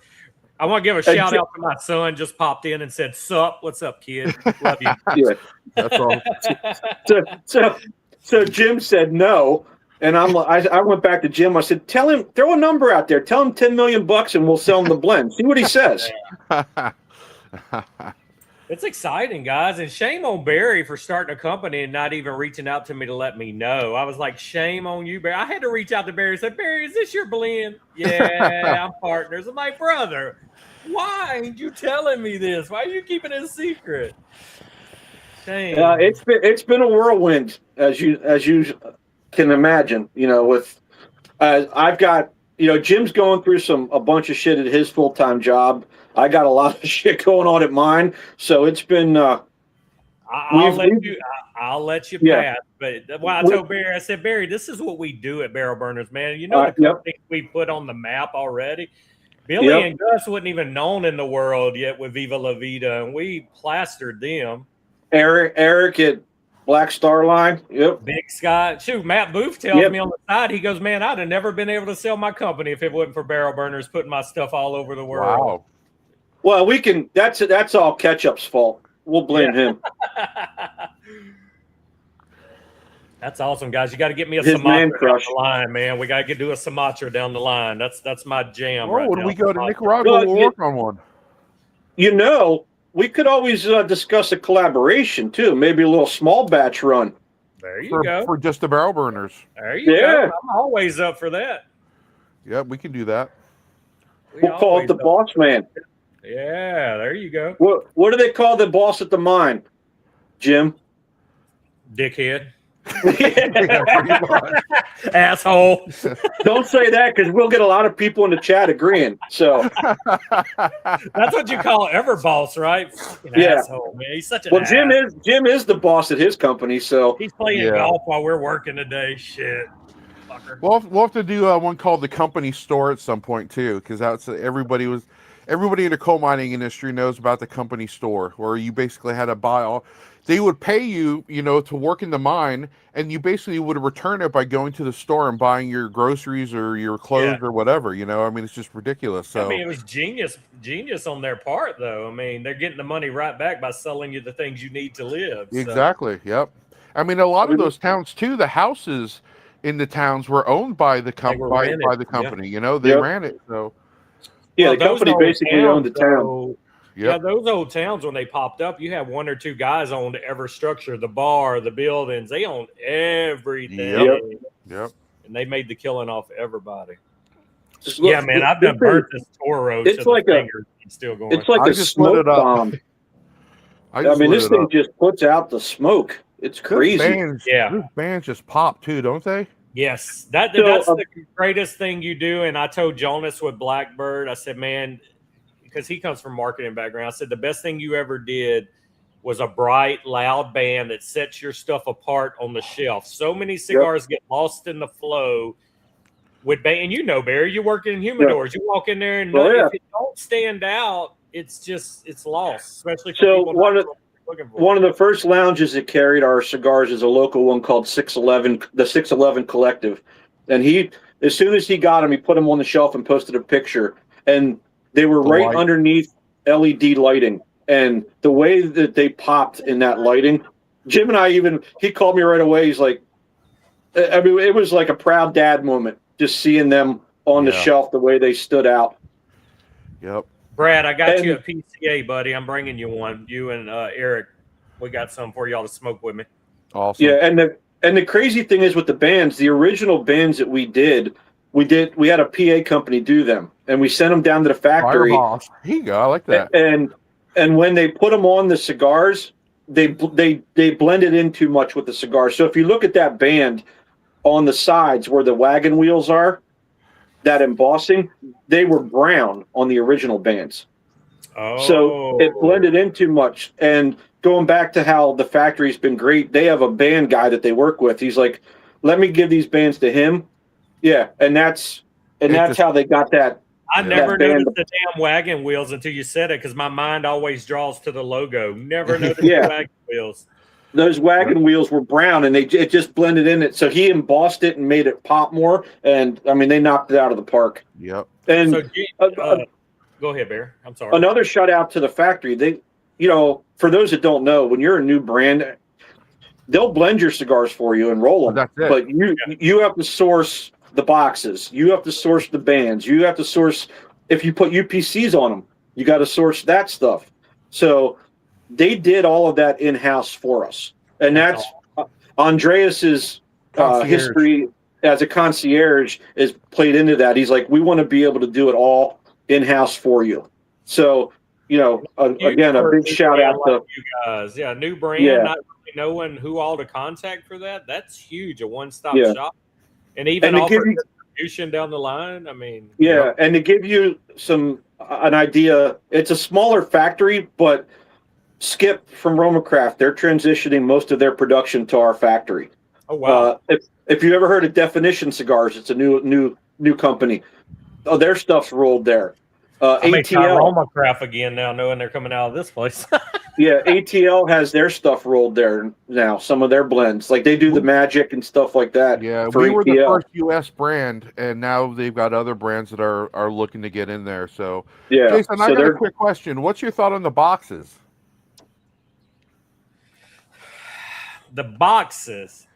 I want to give a shout out to my son. Just popped in and said, "Sup? What's up, kid? Love you." Yeah. That's all. So Jim said no. And I went back to Jim. I said, tell him, throw a number out there. Tell him $10 million and we'll sell him the blend. See what he says. It's exciting, guys. And shame on Barry for starting a company and not even reaching out to me to let me know. I was like, shame on you, Barry. I had to reach out to Barry and say, Barry, is this your blend? Yeah, I'm partners. I'm like, brother, why ain't you telling me this? Why are you keeping it a secret? Shame. It's been a whirlwind, as you can imagine. With I've got Jim's going through a bunch of shit at his full-time job. I got a lot of shit going on at mine, so it's been. I'll let you pass. But when I told Barry, I said, Barry, this is what we do at Barrel Burners, man. The company we put on the map already. Billy and Gus wasn't even known in the world yet with Viva La Vida, and we plastered them. Eric at Black Star Line. Yep. Big Sky. Shoot, Matt Booth tells me on the side, he goes, man, I'd have never been able to sell my company if it wasn't for Barrel Burners putting my stuff all over the world. Wow. Well, we can. That's all Ketchup's fault. We'll blame him. That's awesome, guys. You got to get me a Sumatra down the line, man. We got to do a Sumatra down the line. That's my jam. When we go to Nicaragua, we'll work on one. We could always discuss a collaboration too. Maybe a little small batch run. There you go. For just the Barrel Burners. There you go. I'm always up for that. Yeah, we can do that. We'll call it the Boss Man. Yeah, there you go. What do they call the boss at the mine, Jim? Dickhead. Asshole. Don't say that because we'll get a lot of people in the chat agreeing. So that's what you call Everboss, right? Asshole, man. He's such an ass. Jim is the boss at his company, so he's playing golf while we're working today. Shit. Fucker. We'll have to do one called the company store at some point too, because that's everybody in the coal mining industry knows about the company store, where you basically had to buy all. They would pay you, to work in the mine, and you basically would return it by going to the store and buying your groceries or your clothes or whatever. It's just ridiculous. So it was genius on their part, though. They're getting the money right back by selling you the things you need to live. So. Exactly. Yep. A lot of those towns too. The houses in the towns were owned by the company. By the company. They ran it. So. Yeah, the company basically owned the town. Yeah, those old towns, when they popped up, you had one or two guys owned every structure, the bar, the buildings. They owned everything. Yep. And they made the killing off everything. Yeah, man, I've done burnt this tour road. It's like still going. It's like a smoke bomb. This thing just puts out the smoke. It's crazy. Those bands just pop too, don't they? Yes, that's the greatest thing you do. And I told Jonas with Blackbird, I said, man, because he comes from marketing background, I said the best thing you ever did was a bright, loud band that sets your stuff apart on the shelf. So many cigars get lost in the flow with band. And Barry, you work in humidors. You walk in there and if it don't stand out, it's lost. Especially for people one of the first lounges that carried our cigars is a local one called 611, the 611 Collective. And as soon as he got them, he put them on the shelf and posted a picture. And they were right underneath LED lighting. And the way that they popped in that lighting, Jim and I he called me right away. He's like, it was like a proud dad moment, just seeing them on the shelf, the way they stood out. Yep. Brad, I got you a PCA, buddy. I'm bringing you one. You and Eric, we got some for y'all to smoke with me. Awesome. Yeah, and the crazy thing is with the bands, the original bands that we had a PA company do them, and we sent them down to the factory. Here you go. I like that. And when they put them on the cigars, they blended in too much with the cigars. So if you look at that band on the sides where the wagon wheels are, that embossing, they were brown on the original bands. Oh. So it blended in too much. And going back to how the factory's been great, they have a band guy that they work with. He's like, let me give these bands to him. Yeah, and that's how they got that. I never noticed the damn wagon wheels until you said it, because my mind always draws to the logo. Never noticed the wagon wheels. Those wagon wheels were brown, and it just blended in it. So he embossed it and made it pop more. And they knocked it out of the park. Yep. And go ahead, Bear. I'm sorry. Another shout out to the factory. They, for those that don't know, when you're a new brand, they'll blend your cigars for you and roll them. That's it. But you have to source the boxes. You have to source the bands. You have to source, if you put UPCs on them, you got to source that stuff. So they did all of that in-house for us. And that's Andreas's history as a concierge is played into that. He's like, we want to be able to do it all in-house for you. So, again, a big shout out to you guys. Yeah, new brand, not really knowing who all to contact for that. That's huge. A one-stop shop. And even offer distribution down the line. I mean, and to give you an idea, it's a smaller factory, but Skip from Romacraft, they're transitioning most of their production to our factory. Oh wow! If you ever heard of Definition Cigars, it's a new company. Oh, their stuff's rolled there. ATL Romacraft again now, knowing they're coming out of this place. Yeah, ATL has their stuff rolled there now. Some of their blends, like they do the Magic and stuff like that. Yeah, we were the first U.S. brand, and now they've got other brands that are looking to get in there. So, Jason, I got a quick question. What's your thought on the boxes? The boxes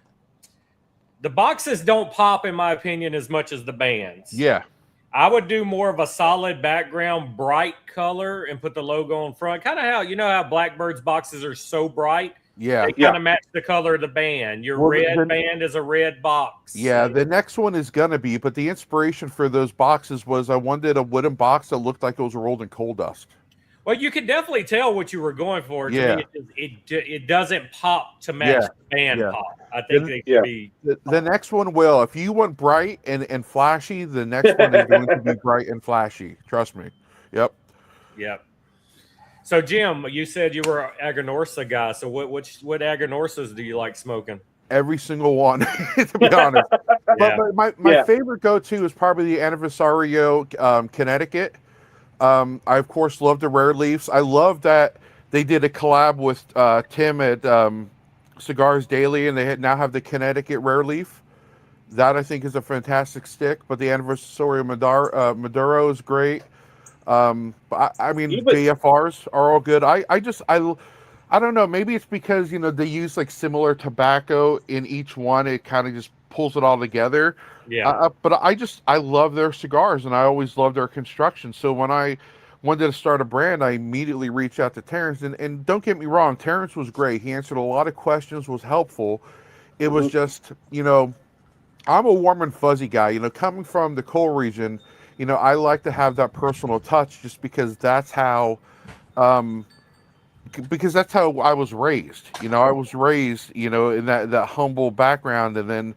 don't pop, in my opinion, as much as the bands. Yeah. I would do more of a solid background, bright color, and put the logo in front. Kind of how Blackbird's boxes are so bright. Yeah. They kind of match the color of the band. Your red band is a red box. Yeah, the next one is going to be, but the inspiration for those boxes was I wanted a wooden box that looked like it was rolled in coal dust. Well, you could definitely tell what you were going for. Yeah. To me, it doesn't pop to match the band pop. I think they could be. The next one will. If you want bright and flashy, the next one is going to be bright and flashy. Trust me. Yep. So, Jim, you said you were an Aganorsa guy. So, what Aganorsas do you like smoking? Every single one, to be honest. But my favorite go-to is probably the Anniversario Connecticut. I, of course, love the Rare Leafs. I love that they did a collab with Tim at Cigars Daily, and they now have the Connecticut Rare Leaf. That, I think, is a fantastic stick. But the Anniversario Maduro is great. I mean, JFRs are all good. I don't know. Maybe it's because, they use like similar tobacco in each one. It kind of just pulls it all together. Yeah. But I love their cigars, and I always love their construction. So when I wanted to start a brand, I immediately reached out to Terrence. And don't get me wrong, Terrence was great. He answered a lot of questions, was helpful. It was just, I'm a warm and fuzzy guy. Coming from the coal region, I like to have that personal touch just because that's how I was raised. I was raised, in that humble background. And then,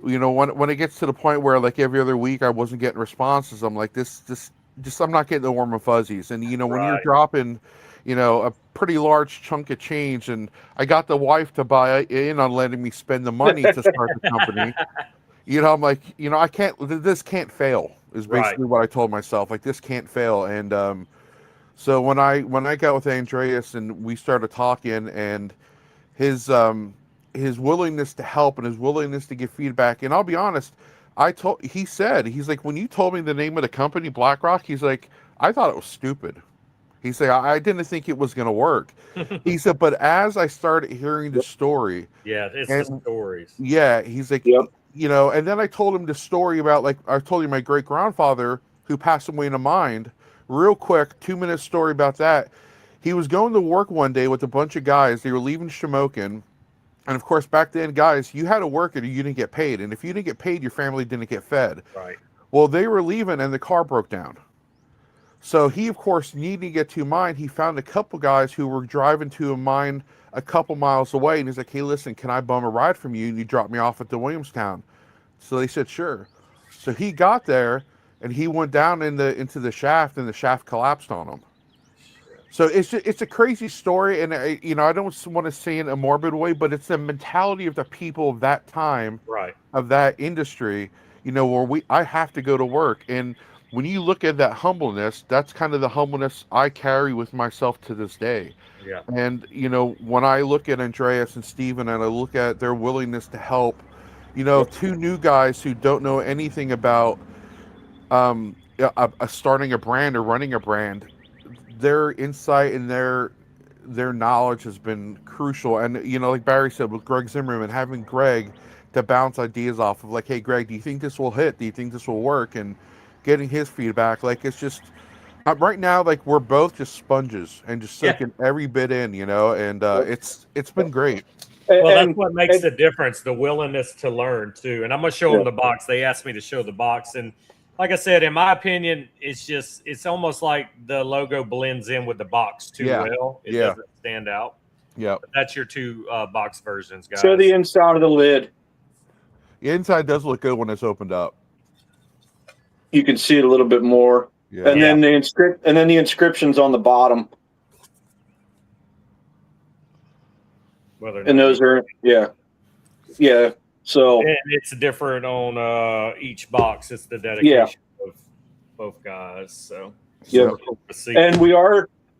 when it gets to the point where like every other week I wasn't getting responses, I'm like, I'm not getting the warm and fuzzies. And, when you're dropping, a pretty large chunk of change, and I got the wife to buy in on letting me spend the money to start the company. I'm like, this can't fail is basically what I told myself. Like, this can't fail. And, so when I got with Andreas and we started talking, and his willingness to help and his willingness to give feedback, and I'll be honest, he's like, when you told me the name of the company, BlackRock, he's like, I thought it was stupid. He said, I didn't think it was going to work. He said, but as I started hearing the story, the stories. Yeah, he's like, and then I told him the story about, like, I told you my great grandfather who passed away in a mine. Real quick, 2-minute story about that. He was going to work one day with a bunch of guys. They were leaving Shamokin. And of course, back then, guys, you had to work it or you didn't get paid. And if you didn't get paid, your family didn't get fed. Right. Well, they were leaving and the car broke down. So he, of course, needing to get to a mine, he found a couple guys who were driving to a mine a couple miles away. And he's like, hey, listen, can I bum a ride from you? And you drop me off at the Williamstown. So they said, sure. So he got there. And he went down into the shaft, and the shaft collapsed on him. So it's a crazy story, and I don't want to say in a morbid way, but it's the mentality of the people of that time, of that industry. Where I have to go to work, and when you look at that humbleness, that's kind of the humbleness I carry with myself to this day. Yeah. And when I look at Andreas and Steven, and I look at their willingness to help, two new guys who don't know anything about starting a brand or running a brand, their insight and their their knowledge has been crucial. And like Barry said with Greg Zimmerman, having Greg to bounce ideas off of, like, hey Greg, do you think this will hit? Do you think this will work? And getting his feedback, like, it's just right now, like, we're both just sponges and just soaking every bit in, and it's been great. Well, that's what makes the difference, the willingness to learn too. And I'm gonna show them the box. They asked me to show the box, and like I said, in my opinion, it's almost like the logo blends in with the box too well. It doesn't stand out. Yeah, but that's your two box versions, guys. So the inside of the lid. The inside does look good when it's opened up. You can see it a little bit more. Yeah. And then the inscriptions on the bottom. And those are yeah. So and it's different on each box. It's the dedication of both guys. So and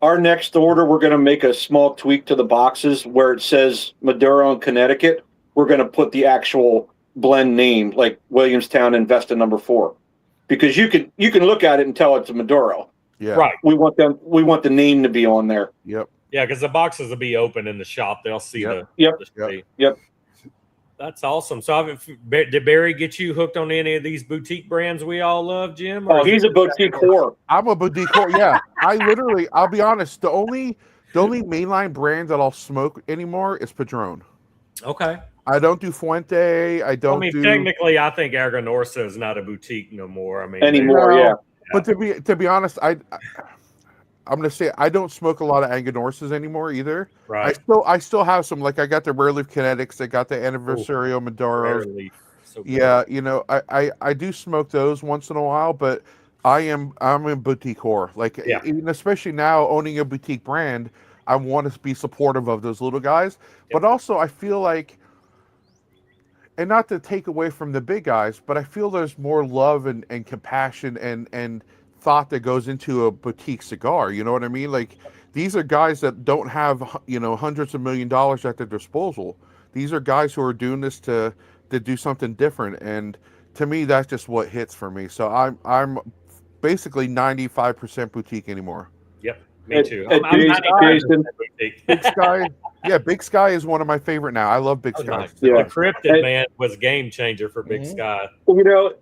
our next order, we're going to make a small tweak to the boxes where it says Maduro and Connecticut. We're going to put the actual blend name, like Williamstown and Vesta number 4, because you can look at it and tell it's a Maduro. Yeah, right. We want the name to be on there. Yep. Yeah, because the boxes will be open in the shop. They'll see the Yep. That's awesome. So, did Barry get you hooked on any of these boutique brands we all love, Jim? Oh, he's a boutique whore. I'm a boutique whore. Yeah, I'll be honest. The only mainline brand that I'll smoke anymore is Padron. Okay. I don't do Fuente. Technically, I think Aganorsa is not a boutique no more. Anymore. But to be honest, I'm gonna say I don't smoke a lot of Aganorsas anymore either. Right. I still have some. Like, I got the Rare Leaf Kinetics. I got the Anniversario Maduros. So yeah, I do smoke those once in a while, but I'm a boutique whore. Like, even especially now owning a boutique brand, I want to be supportive of those little guys. But also, I feel like, and not to take away from the big guys, but I feel there's more love and compassion and thought that goes into a boutique cigar. You know what I mean? Like, these are guys that don't have hundreds of $1 million at their disposal. These are guys who are doing this to do something different, and to me, that's just what hits for me. So I'm basically 95% boutique anymore. Yep, me too. Big Sky. Yeah, Big Sky is one of my favorite now. I love Big Sky. Nice. The Cryptid man was game changer for Big Sky.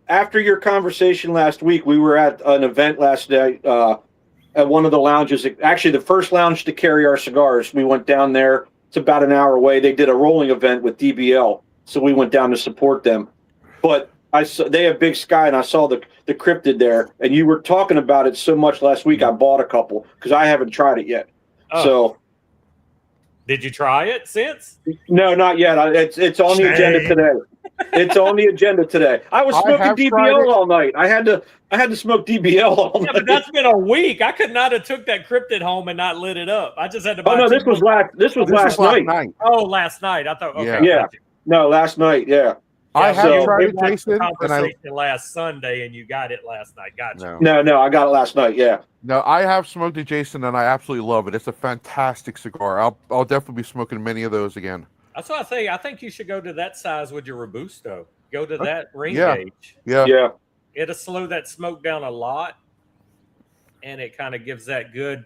After your conversation last week, we were at an event last night at one of the lounges. Actually, the first lounge to carry our cigars. We went down there. It's about an hour away. They did a rolling event with DBL, so we went down to support them. But they have Big Sky, and I saw the Cryptid there. And you were talking about it so much last week. I bought a couple because I haven't tried it yet. Oh. So. Did you try it since? No, not yet. It's on the agenda today. It's on the agenda today. I was smoking DBL all night. I had to smoke DBL all night. But that's been a week. I could not have took that Cryptid home and not lit it up. I just had to buy. Oh no, this was last night. Oh, last night. I thought. Okay. Yeah. No, last night. Yeah. I have tried it, Jason. Conversation last Sunday, and you got it last night. Gotcha. No, I got it last night. Yeah. No, I have smoked it, Jason, and I absolutely love it. It's a fantastic cigar. I'll definitely be smoking many of those again. That's what I think. I think you should go to that size with your Robusto. Go to that ring gauge. Yeah. It'll slow that smoke down a lot, and it kind of gives that good.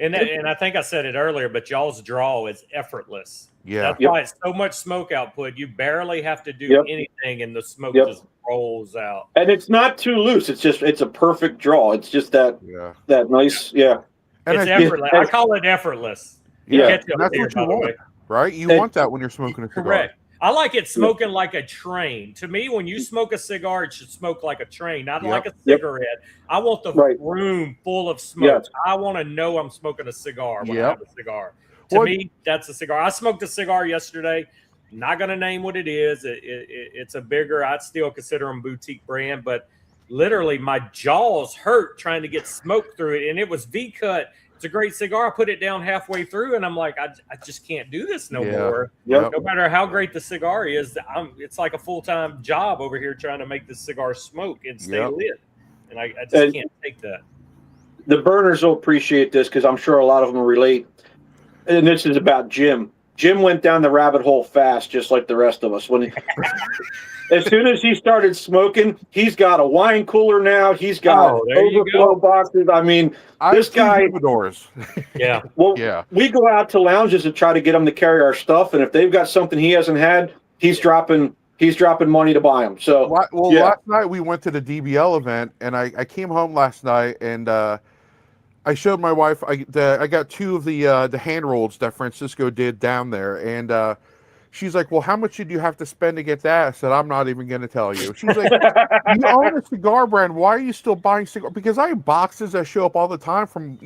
And I think I said it earlier, but y'all's draw is effortless. Yeah, that's why it's so much smoke output. You barely have to do anything, and the smoke just rolls out. And it's not too loose. It's a perfect draw. It's just that nice. Yeah, and it's effortless. I call it effortless. Yeah, that's what you want, right? You want that when you're smoking a cigar. Correct. I like it smoking like a train. To me, when you smoke a cigar, it should smoke like a train, not like a cigarette. I want the room full of smoke. I want to know I'm smoking a cigar when I have a cigar. To me, that's a cigar. I smoked a cigar yesterday. Not going to name what it is. It's a bigger, I'd still consider them boutique brand, but literally my jaws hurt trying to get smoke through it, and it was V-cut. It's a great cigar. I put it down halfway through, and I'm like, I just can't do this no more. Yep. No matter how great the cigar is, it's like a full-time job over here trying to make this cigar smoke and stay lit, and I just can't take that. The burners will appreciate this because I'm sure a lot of them relate. And this is about Jim. Jim went down the rabbit hole fast, just like the rest of us. As soon as he started smoking, he's got a wine cooler now. He's got overflow boxes. I mean, this guy. Yeah. Well, yeah. We go out to lounges and try to get him to carry our stuff, and if they've got something he hasn't had, he's dropping money to buy them. So, last night we went to the DBL event, and I came home last night, and I showed my wife. I got 2 of the hand rolls that Francisco did down there, and she's like, "Well, how much did you have to spend to get that?" I said, "I'm not even going to tell you." She's like, "You own a cigar brand. Why are you still buying cigars?" Because I have boxes that show up all the time from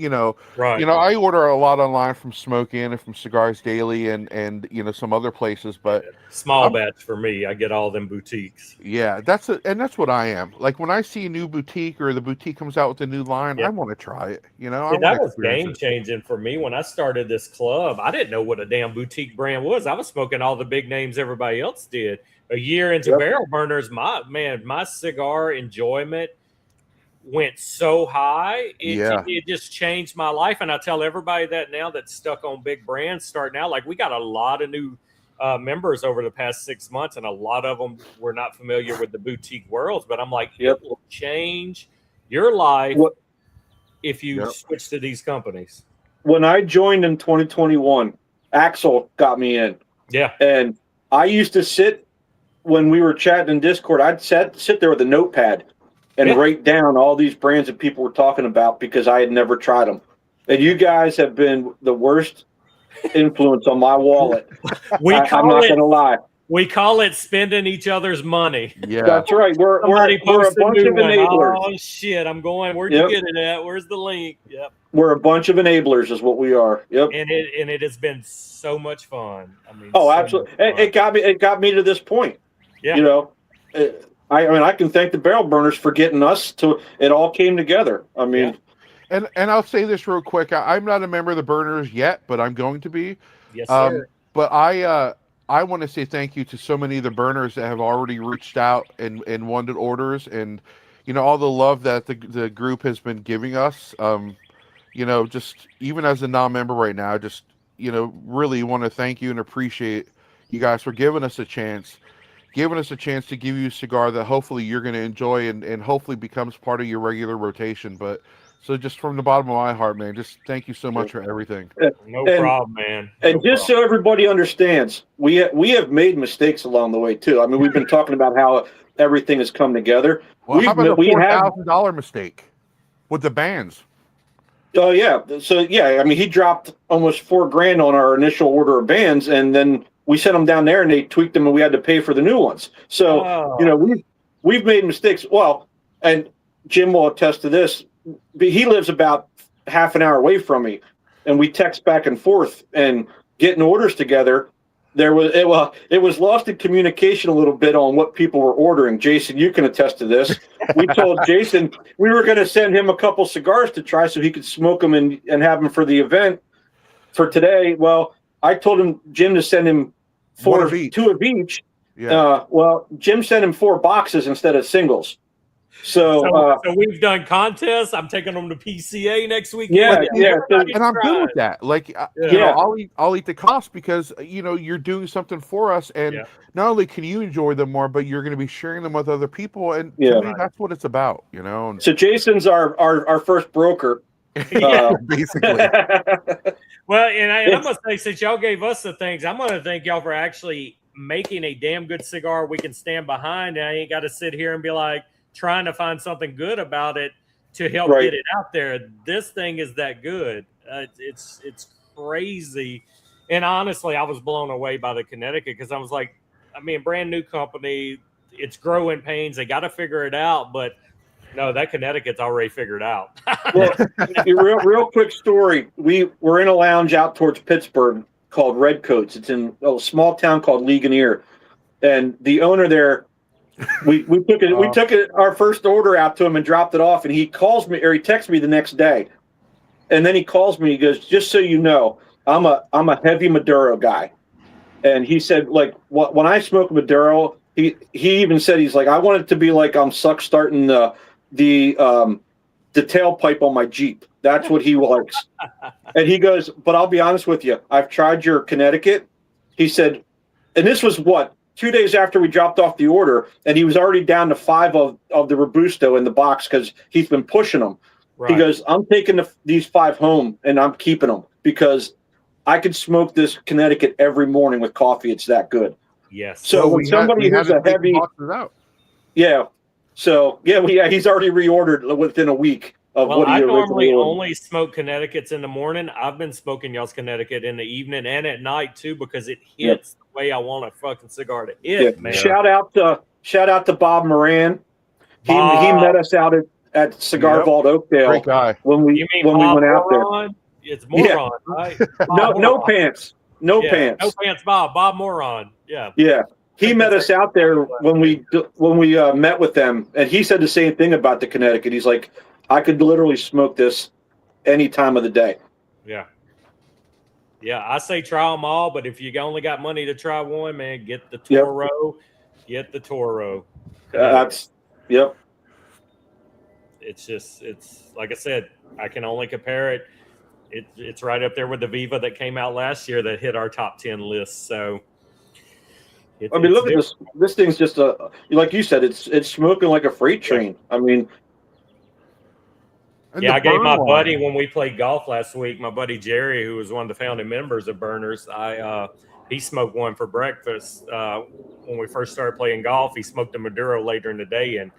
Right. I order a lot online from Smoke Inn and from Cigars Daily and some other places, but small batch for me. I get all them boutiques. Yeah, that's what I am. Like when I see a new boutique or the boutique comes out with a new line, I want to try it. That was game changing for me when I started this club. I didn't know what a damn boutique brand was. I was smoking all the big names everybody else did. A year into barrel burners, my cigar enjoyment went so high. It just changed my life. And I tell everybody that now that's stuck on big brands starting out. Like we got a lot of new members over the past 6 months, and a lot of them were not familiar with the boutique worlds. But I'm like, it will change your life if you switch to these companies. When I joined in 2021, Axel got me in. Yeah. And I used to sit when we were chatting in Discord, I'd sit there with a notepad and write down all these brands that people were talking about because I had never tried them. And you guys have been the worst influence on my wallet. I'm not going to lie. We call it spending each other's money. Yeah, that's right. We're a bunch of enablers. Oh shit! I'm going. Where'd you get it at? Where's the link? Yep. We're a bunch of enablers, is what we are. Yep. And it has been so much fun. I mean, absolutely. It got me to this point. Yeah. I can thank the barrel burners for getting us to. It all came together. I mean. Yeah. And I'll say this real quick. I'm not a member of the burners yet, but I'm going to be. Yes, sir. But I want to say thank you to so many of the burners that have already reached out and wanted orders, and all the love that the group has been giving us. Just even as a non-member right now, just really want to thank you and appreciate you guys for giving us a chance to give you a cigar that hopefully you're going to enjoy and hopefully becomes part of your regular rotation. But so just from the bottom of my heart, man, just thank you so much for everything. No problem, man. So everybody understands, we have made mistakes along the way too. I mean, we've been talking about how everything has come together. Well, how about a $4,000 mistake with the bands? Oh yeah. So I mean, he dropped almost $4,000 on our initial order of bands, and then we sent them down there and they tweaked them and we had to pay for the new ones. So, we've made mistakes. Well, and Jim will attest to this. He lives about half an hour away from me, and we text back and forth and getting orders together. It was lost in communication a little bit on what people were ordering. Jason, you can attest to this. We told Jason we were going to send him a couple cigars to try so he could smoke them and have them for the event for today. Well, I told Jim to send him 2 of each. Yeah. Jim sent him 4 boxes instead of singles. So we've done contests. I'm taking them to PCA next week. Yeah. And I'm good with that. Like, I'll eat the cost because you're doing something for us, and not only can you enjoy them more, but you're going to be sharing them with other people. And to me, that's what it's about. So Jason's our first broker. Basically. Well, and I'm going to say, since y'all gave us the things, I'm going to thank y'all for actually making a damn good cigar we can stand behind, and I ain't got to sit here and be like trying to find something good about it to help get it out there. This thing is that good. It's crazy. And honestly, I was blown away by the Connecticut because I was like, brand new company, it's growing pains. They got to figure it out, but no, that Connecticut's already figured out. Well, real quick story. We were in a lounge out towards Pittsburgh called Redcoats. It's in a small town called Ligonier. And the owner there, we took our first order out to him and dropped it off, and he calls me, or he texts me the next day. And then he calls me, he goes, "Just so you know, I'm a heavy Maduro guy." And he said, like, when I smoke Maduro, he even said, he's like, "I want it to be like I'm suck starting the tailpipe on my Jeep." That's what he likes. And he goes, "But I'll be honest with you, I've tried your Connecticut he said, and this was what, 2 days after we dropped off the order, and he was already down to 5 of the Robusto in the box because he's been pushing them. Right. He goes, I'm taking these 5 home and I'm keeping them because I could smoke this Connecticut every morning with coffee. It's that good. Yes. So when somebody has a heavy, yeah. So he's already reordered within a week of what he originally ordered. I normally only smoke Connecticut's in the morning. I've been smoking y'all's Connecticut in the evening and at night too because it hits the way I want a fucking cigar to hit. Man. Shout out to Bob Moran. He met us out at Cigar Vault Oakdale. Great guy. When we went out there. It's Moron, right? No pants. No pants. No pants, Bob Moron. Yeah. Yeah. He met us out there when we met with them, and he said the same thing about the Connecticut. He's like, I could literally smoke this any time of the day. Yeah. Yeah, I say try them all, but if you only got money to try one, man, get the Toro. Yep. Get the Toro. It's like I said, I can only compare it. It's right up there with the Viva that came out last year that hit our top 10 list. So, look at this. This thing's just like you said, it's smoking like a freight train. I mean, I gave my buddy when we played golf last week. My buddy Jerry, who was one of the founding members of Burners, he smoked one for breakfast when we first started playing golf. He smoked a Maduro later in the day, and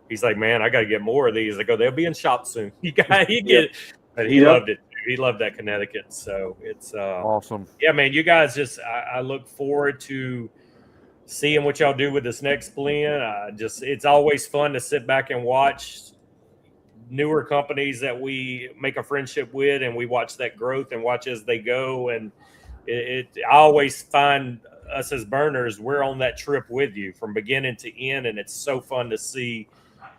he's like, "Man, I got to get more of these." I go, "They'll be in shop soon." But he loved it. He loved that Connecticut. So it's awesome. Yeah, man, you guys I look forward to seeing what y'all do with this next blend. It's always fun to sit back and watch newer companies that we make a friendship with, and we watch that growth and watch as they go. And I always find us as Burners, we're on that trip with you from beginning to end. And it's so fun to see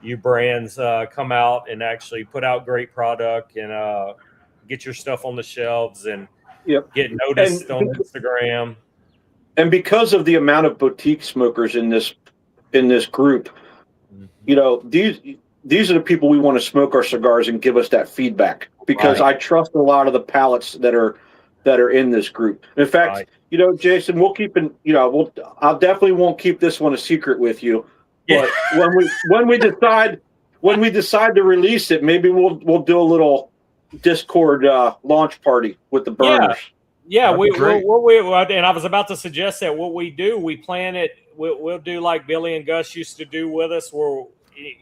you brands come out and actually put out great product and get your stuff on the shelves and get noticed on Instagram. And because of the amount of boutique smokers in this group, these are the people we want to smoke our cigars and give us that feedback because I trust a lot of the palates that are in this group. In fact, Jason, we'll keep I'll definitely won't keep this one a secret with you. But when we decide to release it, maybe we'll do a little Discord launch party with the Burners. Yeah, and I was about to suggest that what we do, we plan it. We'll do like Billy and Gus used to do with us, where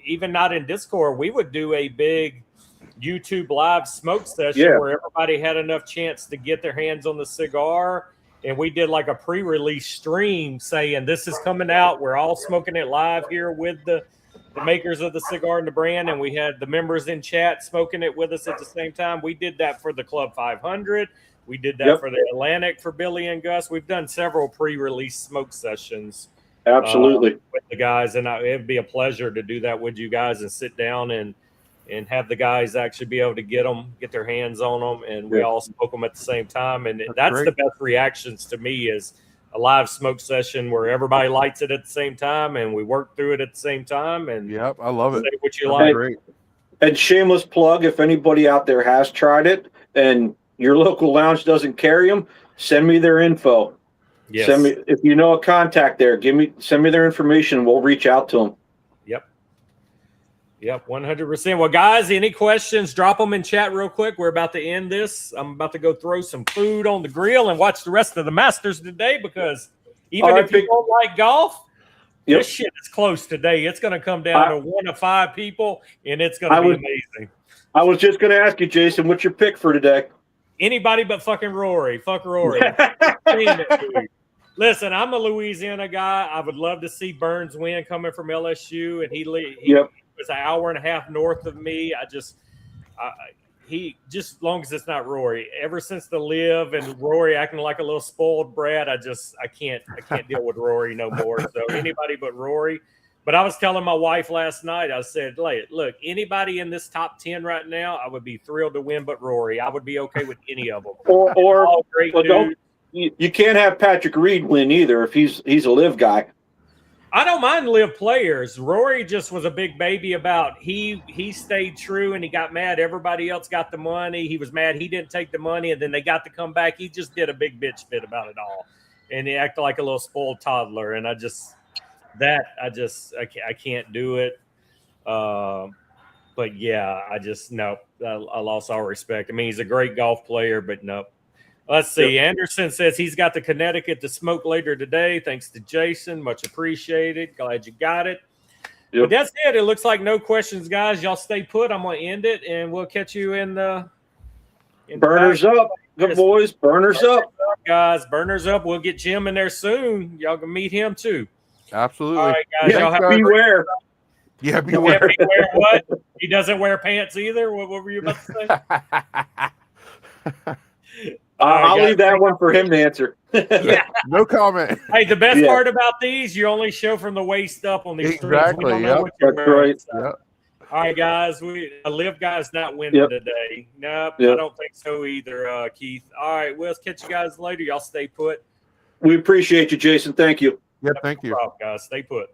even not in Discord, we would do a big YouTube live smoke session where everybody had enough chance to get their hands on the cigar. And we did like a pre-release stream saying this is coming out. We're all smoking it live here with the makers of the cigar and the brand. And we had the members in chat smoking it with us at the same time. We did that for the Club 500. We did that for the Atlantic for Billy and Gus. We've done several pre-release smoke sessions. Absolutely. With the guys. And it'd be a pleasure to do that with you guys and sit down and have the guys actually be able to get their hands on them, and we all smoke them at the same time. And that's great. The best reactions to me is a live smoke session where everybody lights it at the same time and we work through it at the same time. And I love it. Say what you like. Great. And shameless plug, if anybody out there has tried it and your local lounge doesn't carry them, send me their info. Yes. Send me, if you know a contact there, send me their information and we'll reach out to them. Yep, 100%. Well, guys, any questions, drop them in chat real quick. We're about to end this. I'm about to go throw some food on the grill and watch the rest of the Masters today because even if you don't like golf, this shit is close today. It's going to come down to 1 of 5 people, and it's going to be amazing. I was just going to ask you, Jason, what's your pick for today? Anybody but fucking Rory. Fuck Rory. Listen, I'm a Louisiana guy. I would love to see Burns win coming from LSU, and he was an hour and a half north of me. He just as long as it's not Rory. Ever since the Live and Rory acting like a little spoiled brat, I can't deal with Rory no more. So anybody but Rory. But I was telling my wife last night, I said, look, anybody in this top 10 right now, I would be thrilled to win but Rory. I would be okay with any of them. Or all great dudes. You can't have Patrick Reed win either if he's a Live guy. I don't mind Live players. Rory just was a big baby about he stayed true and he got mad. Everybody else got the money. He was mad he didn't take the money, and then they got to come back. He just did a big bitch fit about it all. and he acted like a little spoiled toddler. And I can't do it. But yeah, I lost all respect. I mean, he's a great golf player, but no. Let's see. Yep. Anderson says he's got the Connecticut to smoke later today. Thanks to Jason. Much appreciated. Glad you got it. Yep. But that's it. It looks like no questions, guys. Y'all stay put. I'm going to end it, and we'll catch you in Burners up. Good boys. Burners up. Guys, burners up. We'll get Jim in there soon. Y'all can meet him, too. Absolutely. All right, guys. Y'all have beware. Yeah, beware. Yeah, beware what? He doesn't wear pants either? What were you about to say? I'll leave that one for him to answer. Yeah. No comment. Hey, the best part about these, you only show from the waist up on these exactly. Yep. That's right. So. Yep. All right, guys. Live guy's not winning today. Nope, I don't think so either, Keith. All right, we'll catch you guys later. Y'all stay put. We appreciate you, Jason. Thank you. Yeah, thank you. No problem, guys. Stay put.